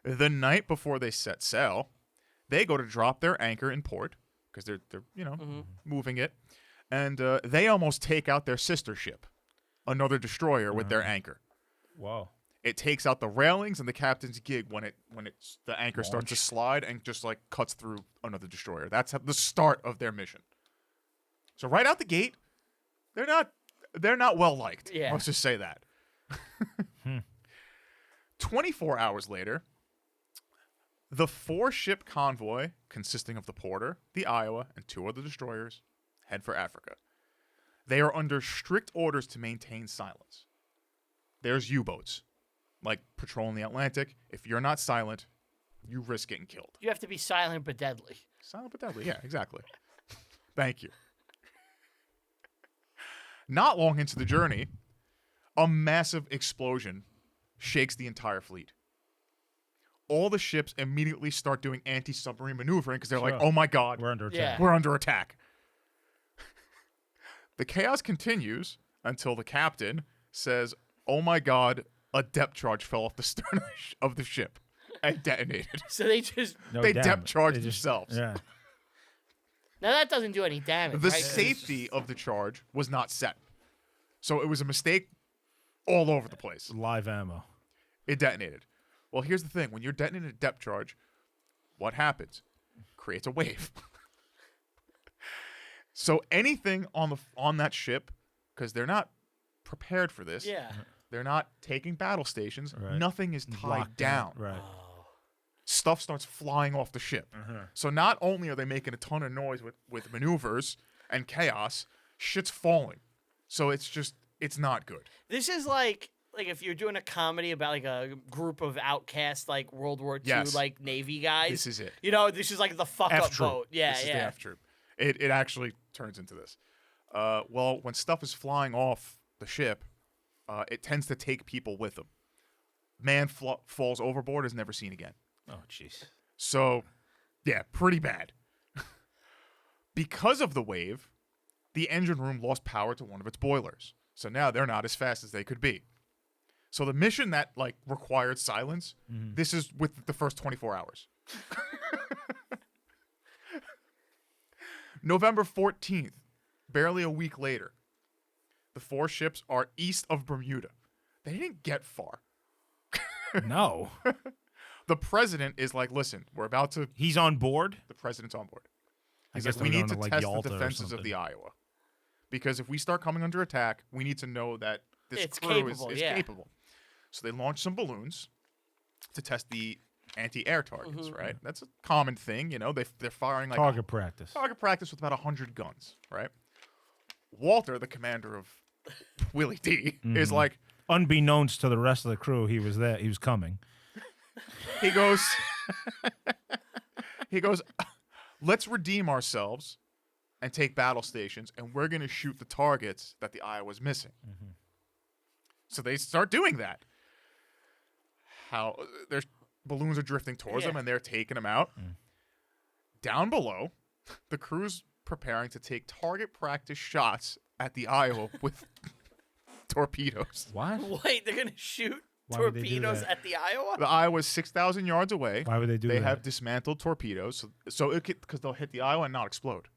The night before they set sail, they go to drop their anchor in port because they're moving it, and they almost take out their sister ship, another destroyer with their anchor. Whoa. It takes out the railings and the captain's gig when the anchor starts to slide and just like cuts through another destroyer. That's the start of their mission. So right out the gate, they're not well liked. Yeah. Let's just say that. 24 hours later, the 4-ship convoy consisting of the Porter, the Iowa, and 2 other destroyers head for Africa. They are under strict orders to maintain silence. There's U-boats, like patrolling the Atlantic. If you're not silent, you risk getting killed. You have to be silent but deadly. Silent but deadly. Yeah, exactly. Thank you. Not long into the journey, a massive explosion shakes the entire fleet. All the ships immediately start doing anti-submarine maneuvering because they're like, Sure. oh my God, We're under attack. Yeah. we're under attack. The chaos continues until the captain says, oh my God, a depth charge fell off the stern of the ship and detonated. So they just... No, They damn depth it. charged They just- themselves. Yeah. Now that doesn't do any damage, The right? safety of the charge was not set. So it was a mistake all over the place. Live ammo. It detonated. Well, here's the thing. When you're detonating a depth charge, what happens? Creates a wave. So anything on that ship, because they're not prepared for this, Yeah. they're not taking battle stations, Right. nothing is tied Locked down. Right. Oh. Stuff starts flying off the ship. So not only are they making a ton of noise with maneuvers and chaos, shit's falling. So it's not good. This is like if you're doing a comedy about like a group of outcast like World War II Yes. like Navy guys. This is it. You know, this is like the fuck up F-troop. boat. Yeah, This is yeah. the F troop. It actually turns into this. Well, when stuff is flying off the ship, it tends to take people with them. Man falls overboard, is never seen again. Oh, jeez. So, yeah, pretty bad. Because of the wave, the engine room lost power to one of its boilers. So now they're not as fast as they could be. So the mission that like required silence, this is with the first 24 hours. November 14th, barely a week later, the 4 ships are east of Bermuda. They didn't get far. No. The president is like, listen, we're about to... He's on board? The president's on board. I He's guess like, we they're need to going to, like, test Yalta the or defenses of something. the Iowa. Because if we start coming under attack, we need to know that this It's crew capable, is yeah. capable. So they launched some balloons to test the anti-air targets, right? That's a common thing, you know. They're firing like Target practice. target practice with about 100 guns, right? Walter, the commander of Willie D, is like, Unbeknownst to the rest of the crew, he was there. He was coming. he goes, let's redeem ourselves and take battle stations, and we're going to shoot the targets that the Iowa's missing. So they start doing that. How their balloons are drifting towards them, and they're taking them out. Down below, the crew's preparing to take target practice shots at the Iowa with torpedoes. What? Wait, they're gonna shoot Why would they do torpedoes that? at the Iowa? The Iowa's 6,000 yards away. Why would they do They that? have dismantled torpedoes, so it because they'll hit the Iowa and not explode.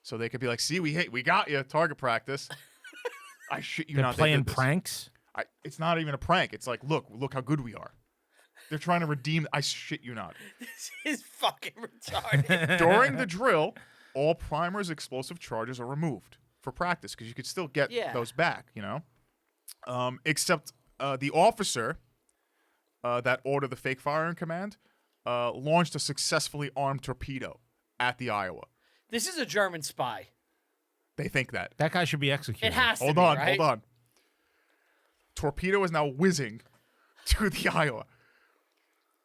So they could be like, "See, we got you, target practice." I shit you They're not. playing they did this. pranks? It's not even a prank. It's like, look how good we are. They're trying to redeem. I shit you not. This is fucking retarded. During the drill, all primers, explosive charges are removed for practice because you could still get those back, you know. Except the officer that ordered the fake firing command launched a successfully armed torpedo at the Iowa. This is a German spy. They think that. That guy should be executed. It has to Hold be, on, right? hold on. Torpedo is now whizzing to the Iowa.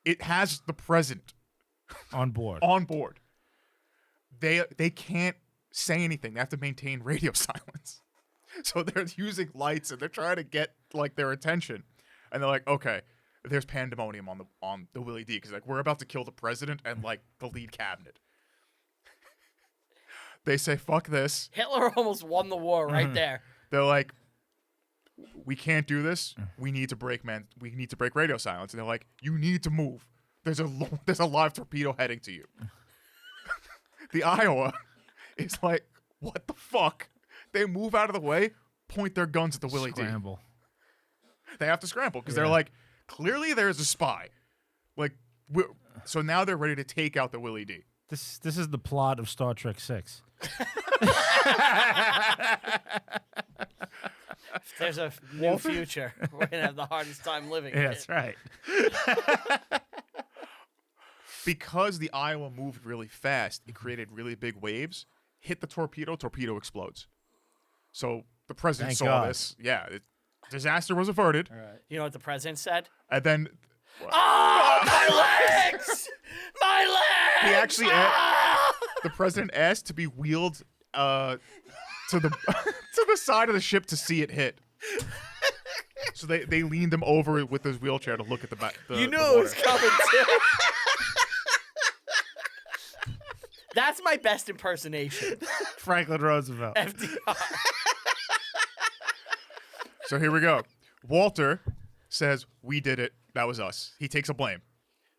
It has the president On board. on board. They can't say anything. They have to maintain radio silence. So they're using lights and they're trying to get like their attention. And they're like, okay, there's pandemonium on the Willie D because like we're about to kill the president and like the lead cabinet. They say, fuck this. Hitler almost won the war right there. They're like, we can't do this. We need to break radio silence. And they're like, you need to move. There's a live torpedo heading to you. The Iowa is like, what the fuck? They move out of the way, point their guns at the Willie D. Scramble. They have to scramble because they're like, clearly there's a spy. Like, so now they're ready to take out the Willie D. This is the plot of Star Trek 6. If there's a new future, we're gonna have the hardest time living. in That's it. right. Because the Iowa moved really fast, it created really big waves. Hit the torpedo explodes. So the president Thank saw God. this. Yeah, disaster was averted. You know what the president said? And then Oh, my legs! My legs! he actually Ah! the president asked to be wheeled to the to the side of the ship to see it hit. So they leaned him over with his wheelchair to look at the back. You knew it was coming too. That's my best impersonation. Franklin Roosevelt. FDR. So here we go. Walter says, "We did it. That was us." He takes a blame.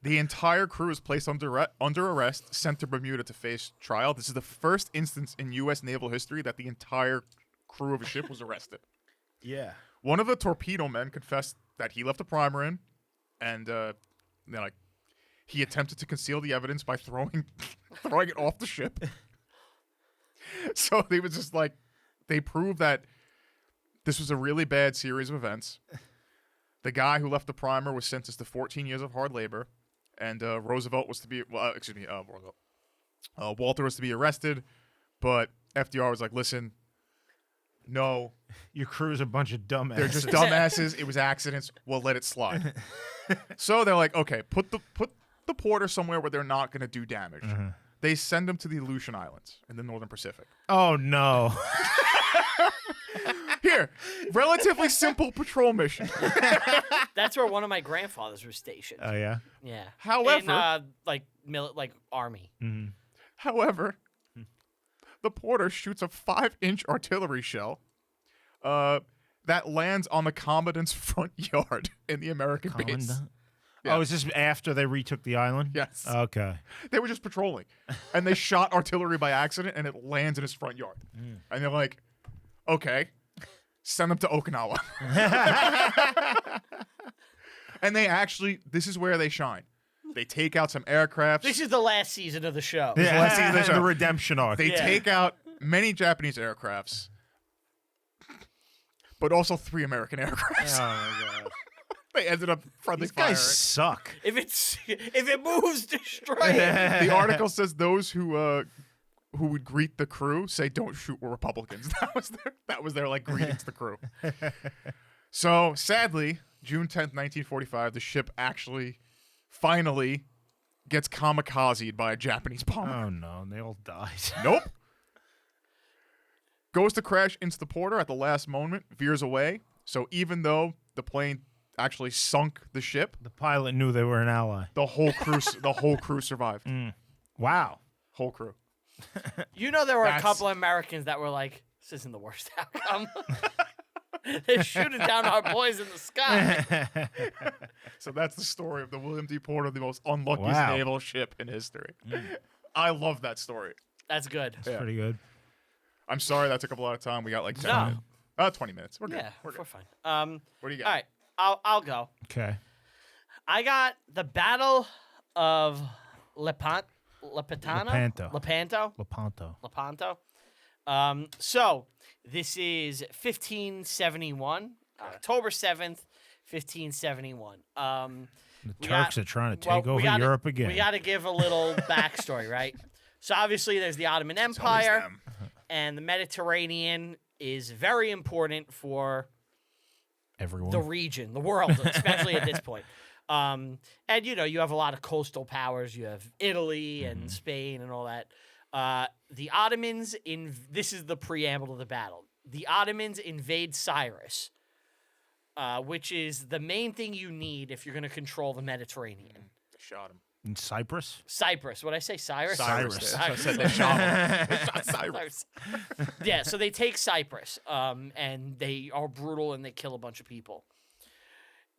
The entire crew is placed under arrest, sent to Bermuda to face trial. This is the first instance in U.S. naval history that the entire crew of a ship was arrested. Yeah. One of the torpedo men confessed that he left a primer in, and he attempted to conceal the evidence by throwing it off the ship. So they was just like, they proved that this was a really bad series of events. The guy who left the primer was sentenced to 14 years of hard labor, and Walter was to be arrested, But FDR was like, listen, no, Your crew's a bunch of dumbasses. they're just dumbasses. It was accidents. We'll let it slide. So they're like, okay, put the porter somewhere where they're not going to do damage. They send them to the Aleutian Islands in the Northern Pacific. Oh no. Here, relatively simple patrol mission. That's where one of my grandfathers was stationed. Oh yeah. Yeah. However- In, like army. However, the porter shoots a 5-inch artillery shell that lands on the commandant's front yard in the American base. Commandant? Yeah. Oh, is this after they retook the island? Yes. Okay. They were just patrolling, and they shot artillery by accident, and it lands in his front yard. And they're like, okay, send them to Okinawa. And they actually, this is where they shine. They take out some aircrafts. This is the last season of the show. Yeah, last season of the show. the redemption arc. They take out many Japanese aircrafts, but also 3 American aircrafts. Oh my god. They ended up friendly These fire. guys suck. If it moves, destroy it. The article says those who would greet the crew say, "Don't shoot, we're Republicans." That was their like greeting to the crew. So sadly, June 10th, 1945, the ship actually finally gets kamikazed by a Japanese bomber. Oh no, they all died. Nope. Goes to crash into the porter at the last moment, veers away. So even though the plane actually sunk the ship, The pilot knew they were an ally. the whole crew survived. Wow. Whole crew. You know, there were That's- a couple of Americans that were like, "This isn't the worst outcome." They're shooting down our boys in the sky. So that's the story of the William D. Porter, the most unluckiest Wow. naval ship in history. I love that story. That's good. Yeah. Pretty good. I'm sorry that took up a lot of time. We got like 10 No. minutes. 20 minutes. We're good. Yeah, We're we're good. fine. What do you got? All right, I'll go. Okay. I got the Battle of Lepanto. Lepanto. Lepanto. So this is 1571, October 7th, 1571. The We Turks got- are trying to well, take we over gotta- Europe again. We got to give a little backstory, right? So obviously there's the Ottoman Empire, them. and the Mediterranean is very important for Everyone. the region, the world, especially at this point. And you have a lot of coastal powers. You have Italy and Spain and all that. The Ottomans this is the preamble to the battle. The Ottomans invade Cyrus, which is the main thing you need if you're going to control the Mediterranean. They shot him. In Cyprus? Cyprus. What did I say? Cyrus? Cyrus. I said they shot him. They shot Cyrus. Yeah, so they take Cyprus, and they are brutal and they kill a bunch of people.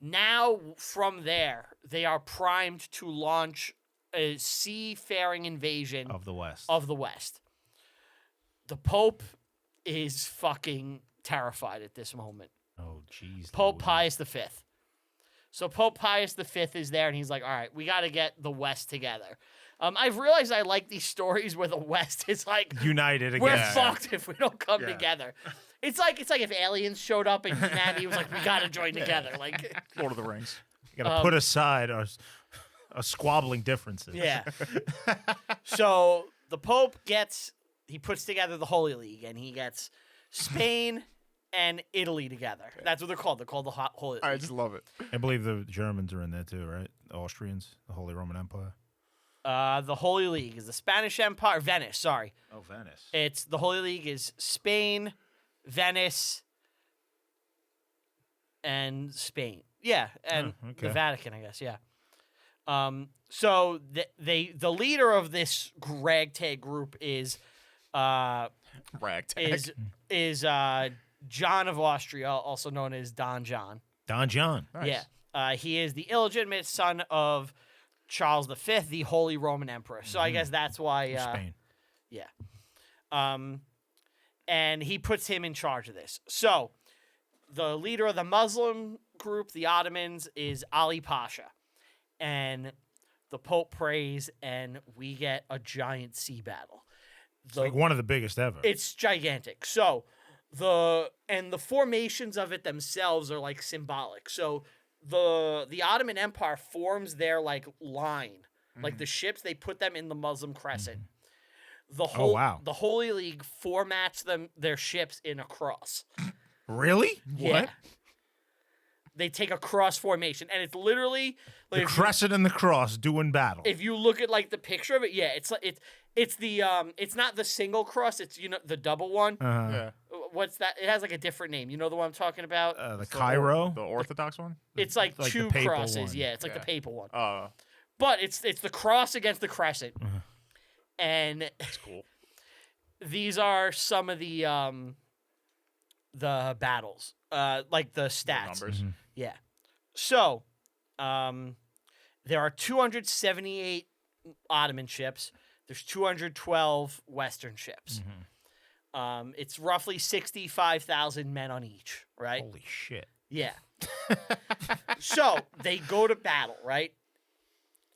Now, from there, they are primed to launch a seafaring invasion Of the West. of the West. The Pope is fucking terrified at this moment. Oh, jeez. Pope Louise. Pius V. So Pope Pius V is there, and he's like, all right, we got to get the West together. I've realized I like these stories where the West is like, United again. we're fucked if we don't come Yeah. together. It's like if aliens showed up and humanity was like, we got to join together. Like, Lord of the Rings. You gotta put aside our squabbling differences. yeah. So the Pope he puts together the Holy League, and he gets Spain and Italy together. That's what they're called. They're called the Holy League. I just love it. I believe the Germans are in there too, right? The Austrians, the Holy Roman Empire. The Holy League is the Spanish Empire, Venice, sorry. Oh, Venice. It's the Holy League is Spain, Venice, and Spain. Yeah, and Oh, okay. the Vatican, I guess. Yeah. So the leader of this ragtag group is Ragtag. is John of Austria, also known as Don John. Don John. Nice. Yeah. He is the illegitimate son of Charles V, the Holy Roman Emperor. So I guess that's why. Spain. Yeah. And he puts him in charge of this. So the leader of the Muslim group, the Ottomans, is Ali Pasha. And the Pope prays, and we get a giant sea battle. Like one of the biggest ever. It's gigantic. So the formations of it themselves are like symbolic. So the Ottoman Empire forms their like line. Like the ships, they put them in the Muslim crescent. wow. the Holy League formats their ships in a cross. Really? Yeah. What? They take a cross formation, and it's literally The like crescent and the cross doing battle. if you look at like the picture of it, yeah, it's like it's the it's not the single cross, it's the double one. Yeah. What's that? It has like a different name. You know the one I'm talking about? The Cairo. The Orthodox one? It's like the two papal crosses. one. Yeah, it's like the Yeah. papal one. Oh, But it's the cross against the crescent. And that's cool. these are some of the battles. Like the stats. Numbers. Yeah. So, there are 278 Ottoman ships. There's 212 Western ships. It's roughly 65,000 men on each, right? Holy shit. Yeah. So they go to battle, right?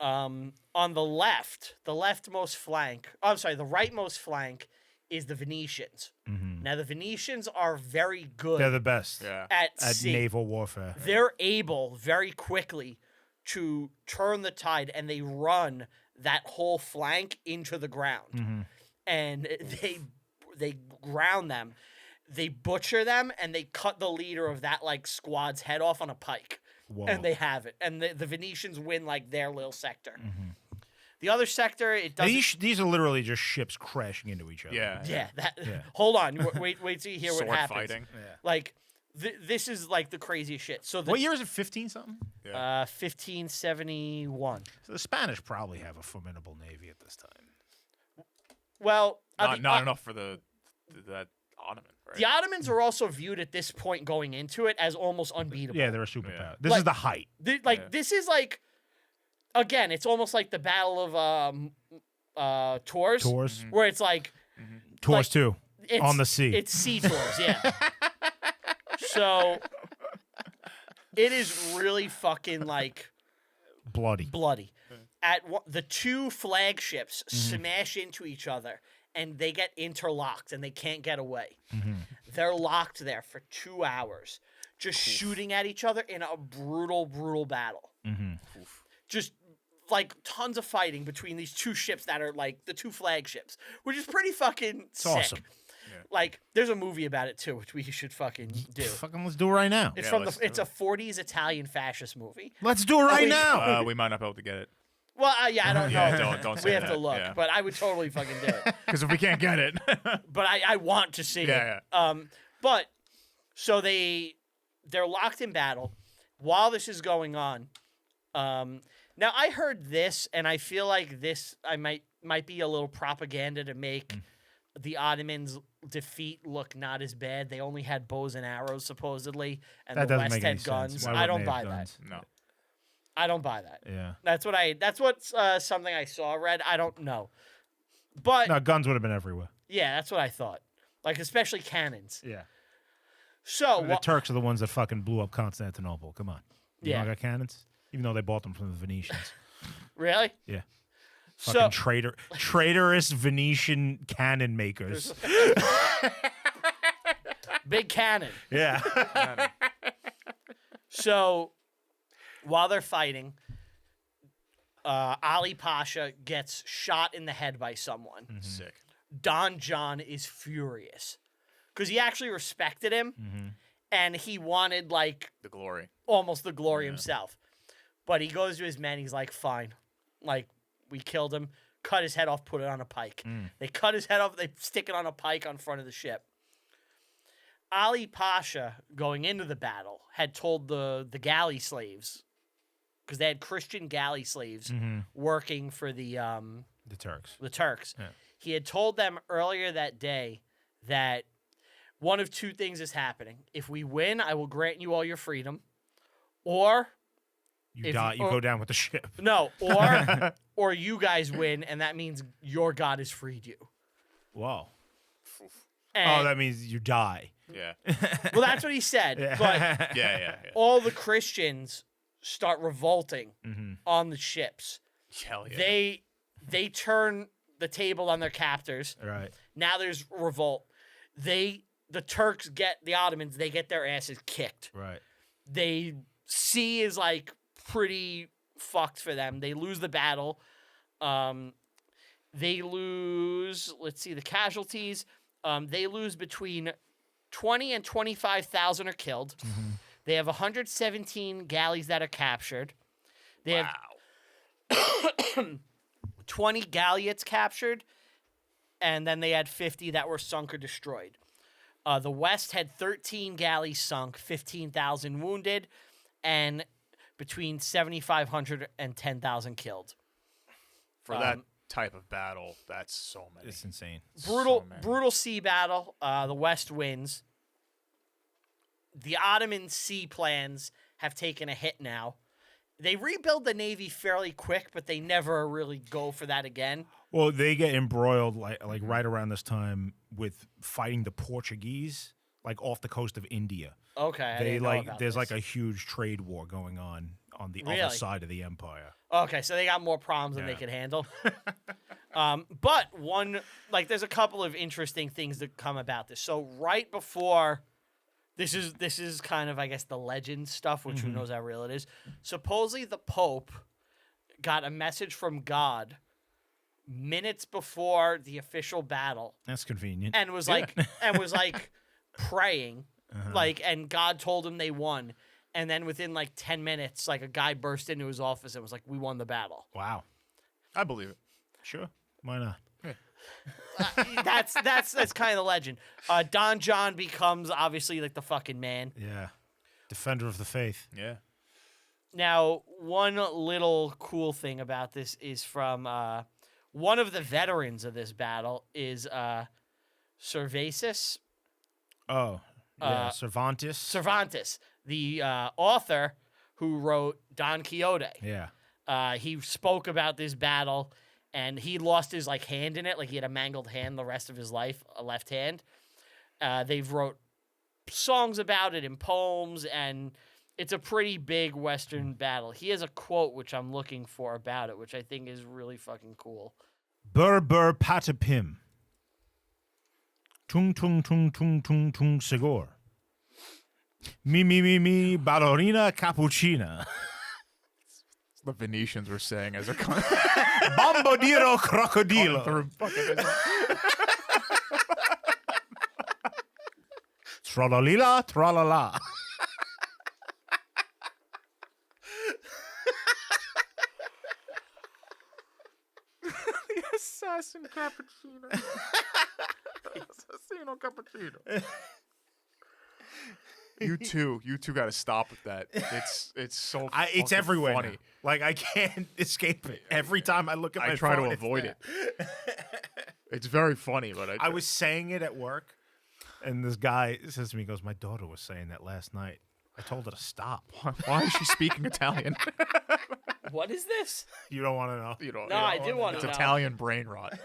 On the leftmost flank. Oh, I'm sorry, the rightmost flank is the Venetians. Now the Venetians are very good They're the best Yeah. at at sea. naval warfare. They're able very quickly to turn the tide, and they run that whole flank into the ground, and they ground them, they butcher them, and they cut the leader of that like squad's head off on a pike, Whoa. and they have it, and the Venetians win like their little sector. The other sector, it And doesn't. these are literally just ships crashing into each other. Yeah. Yeah, that. Yeah. Hold on, wait till you hear Sword what happens. fighting. Like, this is like the craziest shit. So the What year is it? 15 something? 1571. So the Spanish probably have a formidable navy at this time. Well, Not enough for that Ottoman, right? the Ottomans are also viewed at this point going into it as almost unbeatable. Yeah, they're a superpower. Yeah. This Like- is the height. This is like, again, it's almost like the Battle of Tours, Tours. where it's like Tours like, 2. it's, On the sea. It's sea tours, yeah. So it is really fucking like Bloody. bloody. The two flagships smash into each other, and they get interlocked, and they can't get away. They're locked there for 2 hours, just shooting at each other in a brutal, brutal battle. Just like tons of fighting between these two ships that are like the two flagships, which is pretty fucking sick. awesome. Like, there's a movie about it too, which we should fucking do. Fucking let's do it right now. It's Yeah, from let's it's do a 40s Italian fascist movie. Let's do it right we- now. We might not be able to get it. Well, yeah, I don't know. Yeah, don't say we have that. to look, Yeah. but I would totally fucking do it. Because if we can't get it, But I want to see it. Yeah. But so they're locked in battle while this is going on. Now I heard this, and I feel like this I might be a little propaganda to make the Ottomans' defeat look not as bad. They only had bows and arrows supposedly, and That the doesn't West make any had guns. sense. Why I wouldn't don't they buy have that. guns? no. I don't buy that. Yeah. That's what's something I saw read. I don't know, but No, guns would have been everywhere. yeah, that's what I thought. Like especially cannons. Yeah. So The Turks are the ones that fucking blew up Constantinople. Come on. You Yeah. don't got cannons? Even though they bought them from the Venetians. really? Yeah. So Fucking traitorous Venetian cannon makers. big cannon. Yeah. So while they're fighting, Ali Pasha gets shot in the head by someone. Sick. Don John is furious because he actually respected him and he wanted like The glory. almost the glory himself. But he goes to his men. He's like, fine. Like, we killed him. Cut his head off, put it on a pike. They cut his head off. They stick it on a pike on front of the ship. Ali Pasha, going into the battle, had told the galley slaves, because they had Christian galley slaves working for the Turks. Turks. Yeah. He had told them earlier that day that one of two things is happening. If we win, I will grant you all your freedom. Or, You If die. you- You go down with the ship. no, or you guys win, and that means your God has freed you. Whoa. And, Oh, that means you die. Yeah. well, that's what he said. But Yeah. all the Christians start revolting on the ships. Hell yeah. They turn the table on their captors. Right. Now there's revolt. The Turks get the Ottomans. They get their asses kicked. Right. They sea is like pretty fucked for them. They lose the battle. They lose, let's see, the casualties. They lose between 20 and 25,000 are killed. They have 117 galleys that are captured. They have 20 galleots captured, and then they had 50 that were sunk or destroyed. The West had 13 galleys sunk, 15,000 wounded, and between 7,500 and 10,000 killed. For that type of battle, that's so many. It's insane. Brutal sea battle. The West wins. The Ottoman sea plans have taken a hit now. They rebuild the Navy fairly quick, but they never really go for that again. Well, they get embroiled like right around this time with fighting the Portuguese, like off the coast of India. Okay, I They didn't know like about there's this. like a huge trade war going on the Really? other side of the empire. Okay, so they got more problems than they Yeah. could handle. But there's a couple of interesting things that come about this. So right before, this is kind of, I guess, the legend stuff, which who knows how real it is. Supposedly the Pope got a message from God minutes before the official battle That's convenient. and was like praying, and God told him they won. And then within 10 minutes, a guy burst into his office and was like, "We won the battle." Wow. I believe it. Sure. Why not? That's kind of the legend. Don John becomes obviously the fucking man. Yeah. Defender of the faith. Yeah. Now, one little cool thing about this is from one of the veterans of this battle is Cervantes. Oh. Yeah. Cervantes. Cervantes, the author who wrote Don Quixote. Yeah. He spoke about this battle, and he lost his hand in it. He had a mangled hand the rest of his life, a left hand. They've wrote songs about it and poems, and it's a pretty big Western battle. He has a quote which I'm looking for about it, which I think is really fucking cool. Bur bur patapim. Tung tung tung tung tung tung segor. Mi ballerina cappuccina. The Venetians were saying as they're coming Bombodiro crocodilo. through fucking Tralalila tralala. the assassin cappuccino. Assassino cappuccino. You two got to stop with that. It's so. It's fucking everywhere. Funny. Now. I can't escape it. Every time I look at my I try phone, to it's avoid there. it. It's very funny, but I was saying it at work, and this guy says to me, he goes, "My daughter was saying that last night. I told her to stop." Why is she speaking Italian? What is this? You don't want to know. You don't. No, I do want It's to know. Italian brain rot.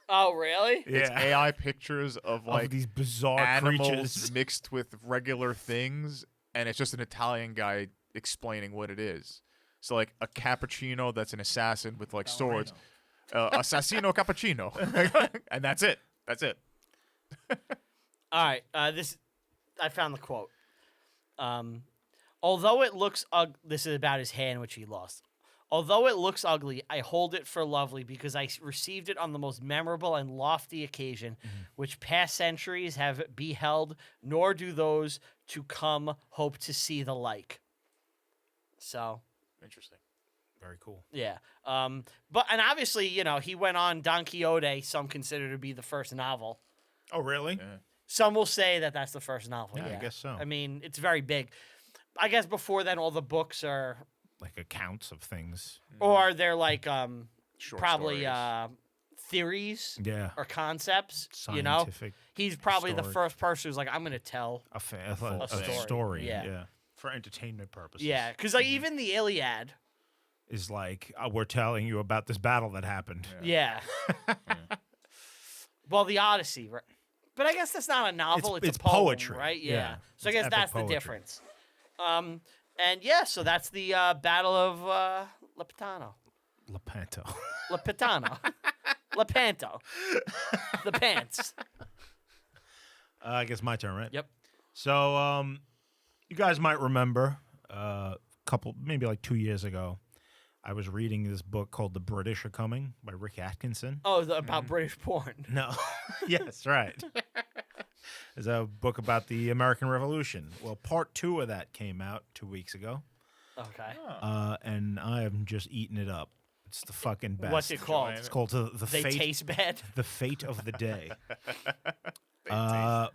Oh, really? It's Yeah. AI pictures of Of these bizarre animals creatures. mixed with regular things, and it's just an Italian guy explaining what it is. So a cappuccino that's an assassin with swords, assassino cappuccino, and that's it. That's it. All right. I found the quote. Although it looks this is about his hand, which he lost. Although it looks ugly, I hold it for lovely because I received it on the most memorable and lofty occasion, which past centuries have beheld, nor do those to come hope to see the like. So, Interesting. Very cool. yeah. And obviously, he went on Don Quixote, some consider to be the first novel. Oh, really? Yeah. Some will say that that's the first novel. Yeah, Yeah, I guess so. I mean, it's very big. I guess before then, all the books are, Like accounts of things. or they're Short probably stories. theories Yeah. or concepts. Scientific. He's probably the story. first person who's like, I'm gonna tell. A story. story. Yeah. Yeah. For entertainment purposes. Yeah, because even the Iliad. Is we're telling you about this battle that happened. Yeah. Well, the Odyssey, right? But I guess that's not a novel. It's It's a poem, poetry. right? Yeah. Yeah. So I It's guess epic that's poetry. the difference. And yeah, so that's the Battle of Lepanto. Lepanto. Lepanto. Lepanto. The pants. I guess my turn, right? Yep. So, you guys might remember maybe 2 years ago, I was reading this book called The British Are Coming by Rick Atkinson. Oh, about British porn. No. Yes, right. There's a book about the American Revolution. Well, part 2 of that came out 2 weeks ago. Okay. And I am just eating it up. It's the fucking best. What's it called? It's called the They fate. taste bad. The Fate of the Day. They taste bad.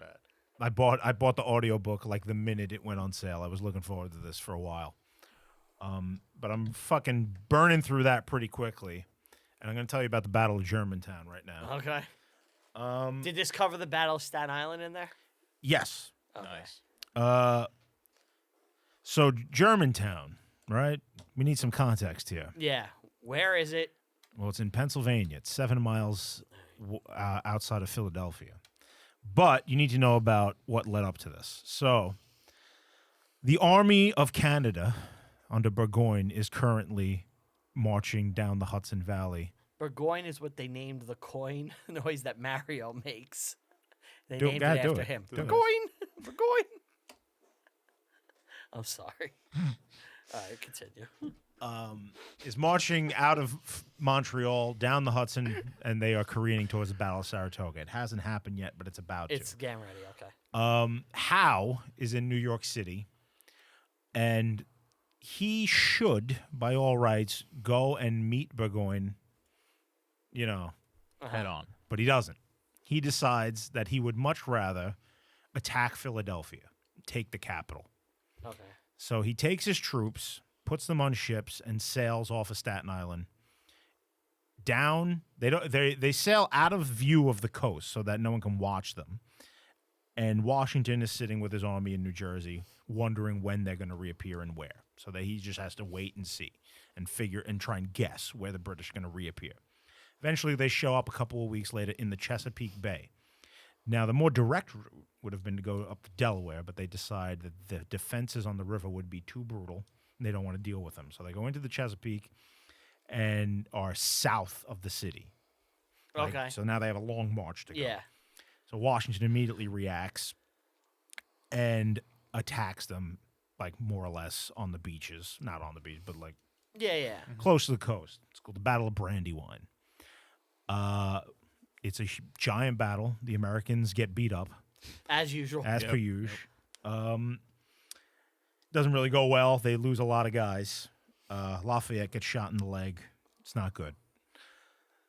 I bought the audiobook like the minute it went on sale. I was looking forward to this for a while. But I'm fucking burning through that pretty quickly. And I'm going to tell you about the Battle of Germantown right now. Okay. Did this cover the Battle of Staten Island in there? Yes. Okay. Nice. So Germantown, right? We need some context here. Yeah. Where is it? Well, it's in Pennsylvania. It's 7 miles outside of Philadelphia. But you need to know about what led up to this. So the Army of Canada under Burgoyne is currently marching down the Hudson Valley. Burgoyne is what they named the coin noise that Mario makes. They Do it, named gotta it do after it. him. Do it. Burgoyne! Burgoyne! I'm sorry. All right, continue. Is marching out of Montreal down the Hudson, and they are careening towards the Battle of Saratoga. It hasn't happened yet, but it's about to. It's getting ready, okay. Howe is in New York City, and he should, by all rights, go and meet Burgoyne, Head on. but he doesn't. He decides that he would much rather attack Philadelphia, take the capital. Okay. So he takes his troops, puts them on ships, and sails off of Staten Island. Down, they sail out of view of the coast so that no one can watch them. And Washington is sitting with his army in New Jersey, wondering when they're going to reappear and where. So that he just has to wait and see and figure and try and guess where the British are going to reappear. Eventually, they show up a couple of weeks later in the Chesapeake Bay. Now, the more direct route would have been to go up to Delaware, but they decide that the defenses on the river would be too brutal, and they don't want to deal with them. So they go into the Chesapeake and are south of the city. Right? Okay. So now they have a long march to go. Yeah. So Washington immediately reacts and attacks them, like more or less on the beaches. Not on the beach, but like Yeah. close to the coast. It's called the Battle of Brandywine. It's a giant battle. The Americans get beat up, As usual. as per usual. Doesn't really go well. They lose a lot of guys. Lafayette gets shot in the leg. It's not good.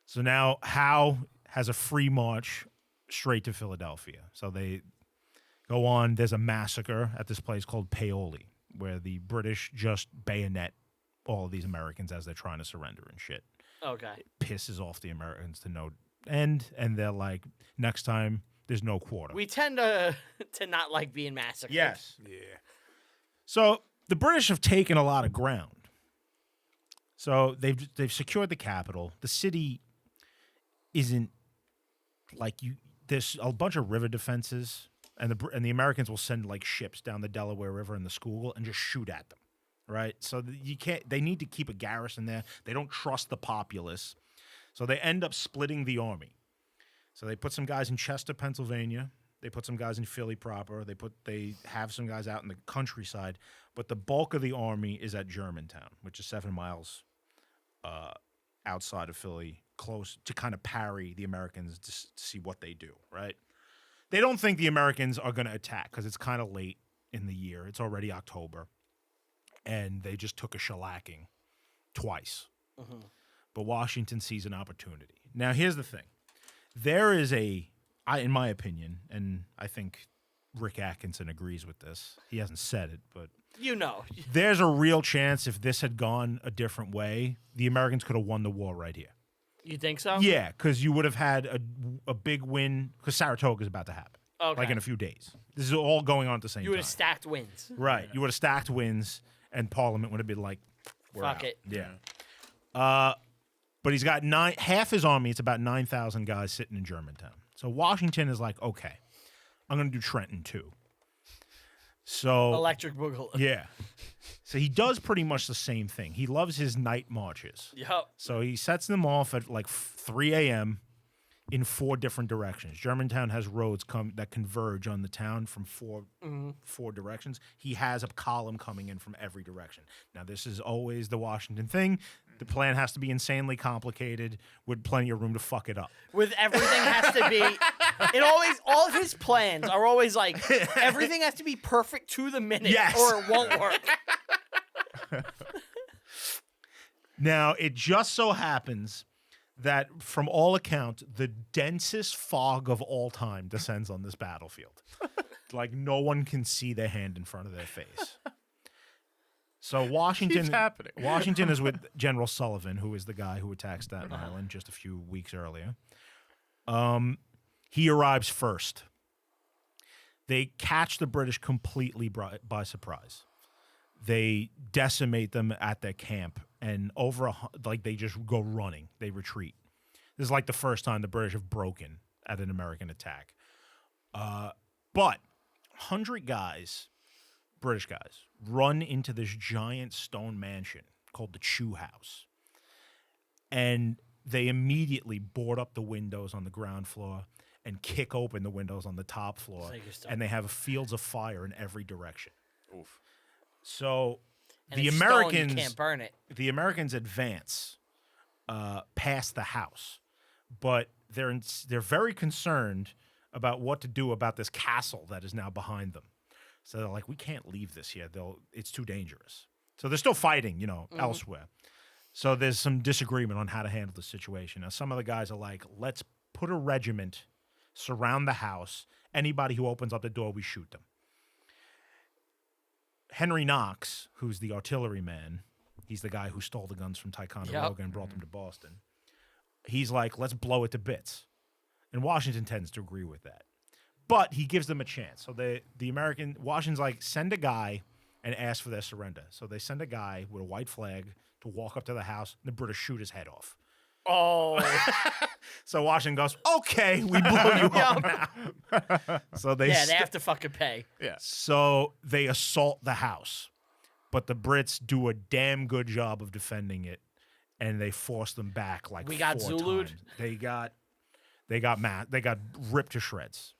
So now Howe has a free march straight to Philadelphia. So they go on. There's a massacre at this place called Paoli, where the British just bayonet all of these Americans as they're trying to surrender and shit. Okay. Pisses off the Americans to no end, and they're like, next time there's no quarter. We tend to not like being massacred. Yes. Yeah. So the British have taken a lot of ground. So they've secured the capital. The city isn't like you. There's a bunch of river defenses, and the Americans will send like ships down the Delaware River in the Schuylkill and just shoot at them. Right, so you can't. They need to keep a garrison there. They don't trust the populace, so they end up splitting the army. So they put some guys in Chester, Pennsylvania. They put some guys in Philly proper. They have some guys out in the countryside, but the bulk of the army is at Germantown, which is 7 miles outside of Philly, close to kind of parry the Americans to see what they do. Right, they don't think the Americans are going to attack because it's kind of late in the year. It's already October. And they just took a shellacking twice. Mm-hmm. But Washington sees an opportunity. Now, here's the thing. There is in my opinion, and I think Rick Atkinson agrees with this. He hasn't said it, but there's a real chance if this had gone a different way, the Americans could have won the war right here. You think so? Yeah, because you would have had a big win, because Saratoga is about to happen. Okay. Like in a few days. This is all going on at the same time. You would have stacked wins. Right. You would have stacked wins. And Parliament would have been like, Fuck out. it. Yeah. But he's got half his army. It's about 9,000 guys sitting in Germantown. So Washington is like, okay, I'm going to do Trenton too. So Electric Boogaloo. Yeah. So he does pretty much the same thing. He loves his night marches. Yep. So he sets them off at like 3 a.m. in 4 different directions. Germantown has roads that converge on the town from 4 directions. He has a column coming in from every direction. Now, this is always the Washington thing. The plan has to be insanely complicated with plenty of room to fuck it up. With everything has to be, all of his plans are always like, everything has to be perfect to the minute, Yes. or it won't work. Now, it just so happens that, from all accounts, the densest fog of all time descends on this battlefield. Like, no one can see their hand in front of their face. So Keeps happening. Washington is with General Sullivan, who is the guy who attacked Staten Island just a few weeks earlier. He arrives first. They catch the British completely by surprise. They decimate them at their camp, and they just go running. They retreat. This is like the first time the British have broken at an American attack. But 100 guys, British guys, run into this giant stone mansion called the Chew House. And they immediately board up the windows on the ground floor and kick open the windows on the top floor. And they have fields of fire in every direction. Oof. So And the it's stone, Americans you can't burn it. The Americans advance past the house, but they're very concerned about what to do about this castle that is now behind them. So they're like, we can't leave this here. It's too dangerous. So they're still fighting, elsewhere. So there's some disagreement on how to handle the situation. Now, some of the guys are like, let's put a regiment, surround the house. Anybody who opens up the door, we shoot them. Henry Knox, who's the artilleryman, he's the guy who stole the guns from Ticonderoga and brought them to Boston. He's like, let's blow it to bits. And Washington tends to agree with that. But he gives them a chance. So Washington's like, send a guy and ask for their surrender. So they send a guy with a white flag to walk up to the house, and the British shoot his head off. Oh. So Washington goes, okay, we blow you up now. So they have to fucking pay. Yeah. So they assault the house, but the Brits do a damn good job of defending it, and they force them back like We got 4 Zulu'd. times. They got ripped to shreds.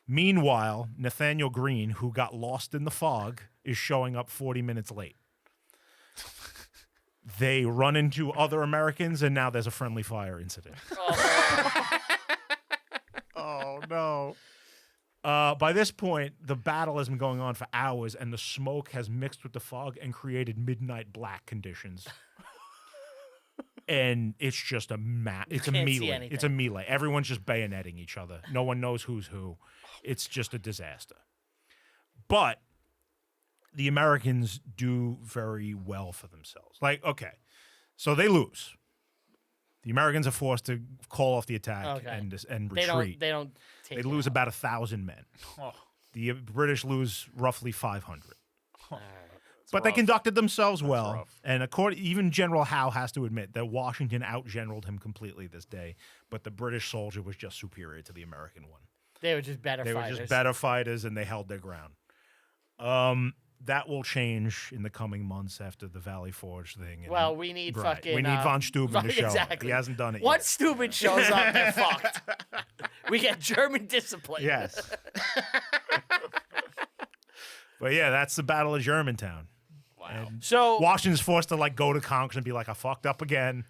Meanwhile, Nathaniel Greene, who got lost in the fog, is showing up 40 minutes late. They run into other Americans, and now there's a friendly fire incident. Oh, no. By this point, the battle has been going on for hours, and the smoke has mixed with the fog and created midnight black conditions. And it's just it's a can't see melee. anything. It's a melee. Everyone's just bayoneting each other. No one knows who's who. It's just a disaster. But the Americans do very well for themselves. Like, okay, so they lose. The Americans are forced to call off the attack and retreat. They don't take They lose about 1,000 men. Oh, The British lose roughly 500. All right. But they conducted themselves well. rough. And even General Howe has to admit that Washington out-generaled him completely this day. But the British soldier was just superior to the American one. They were just better They fighters. were just better fighters, and they held their ground. That will change in the coming months after the Valley Forge thing. Well, we need fucking... We need von Steuben to show exactly. up. He hasn't done it Once yet. Steuben shows up, they're fucked. We get German discipline. Yes. But yeah, that's the Battle of Germantown. wow. And So Washington's forced to go to Congress and be like, I fucked up again.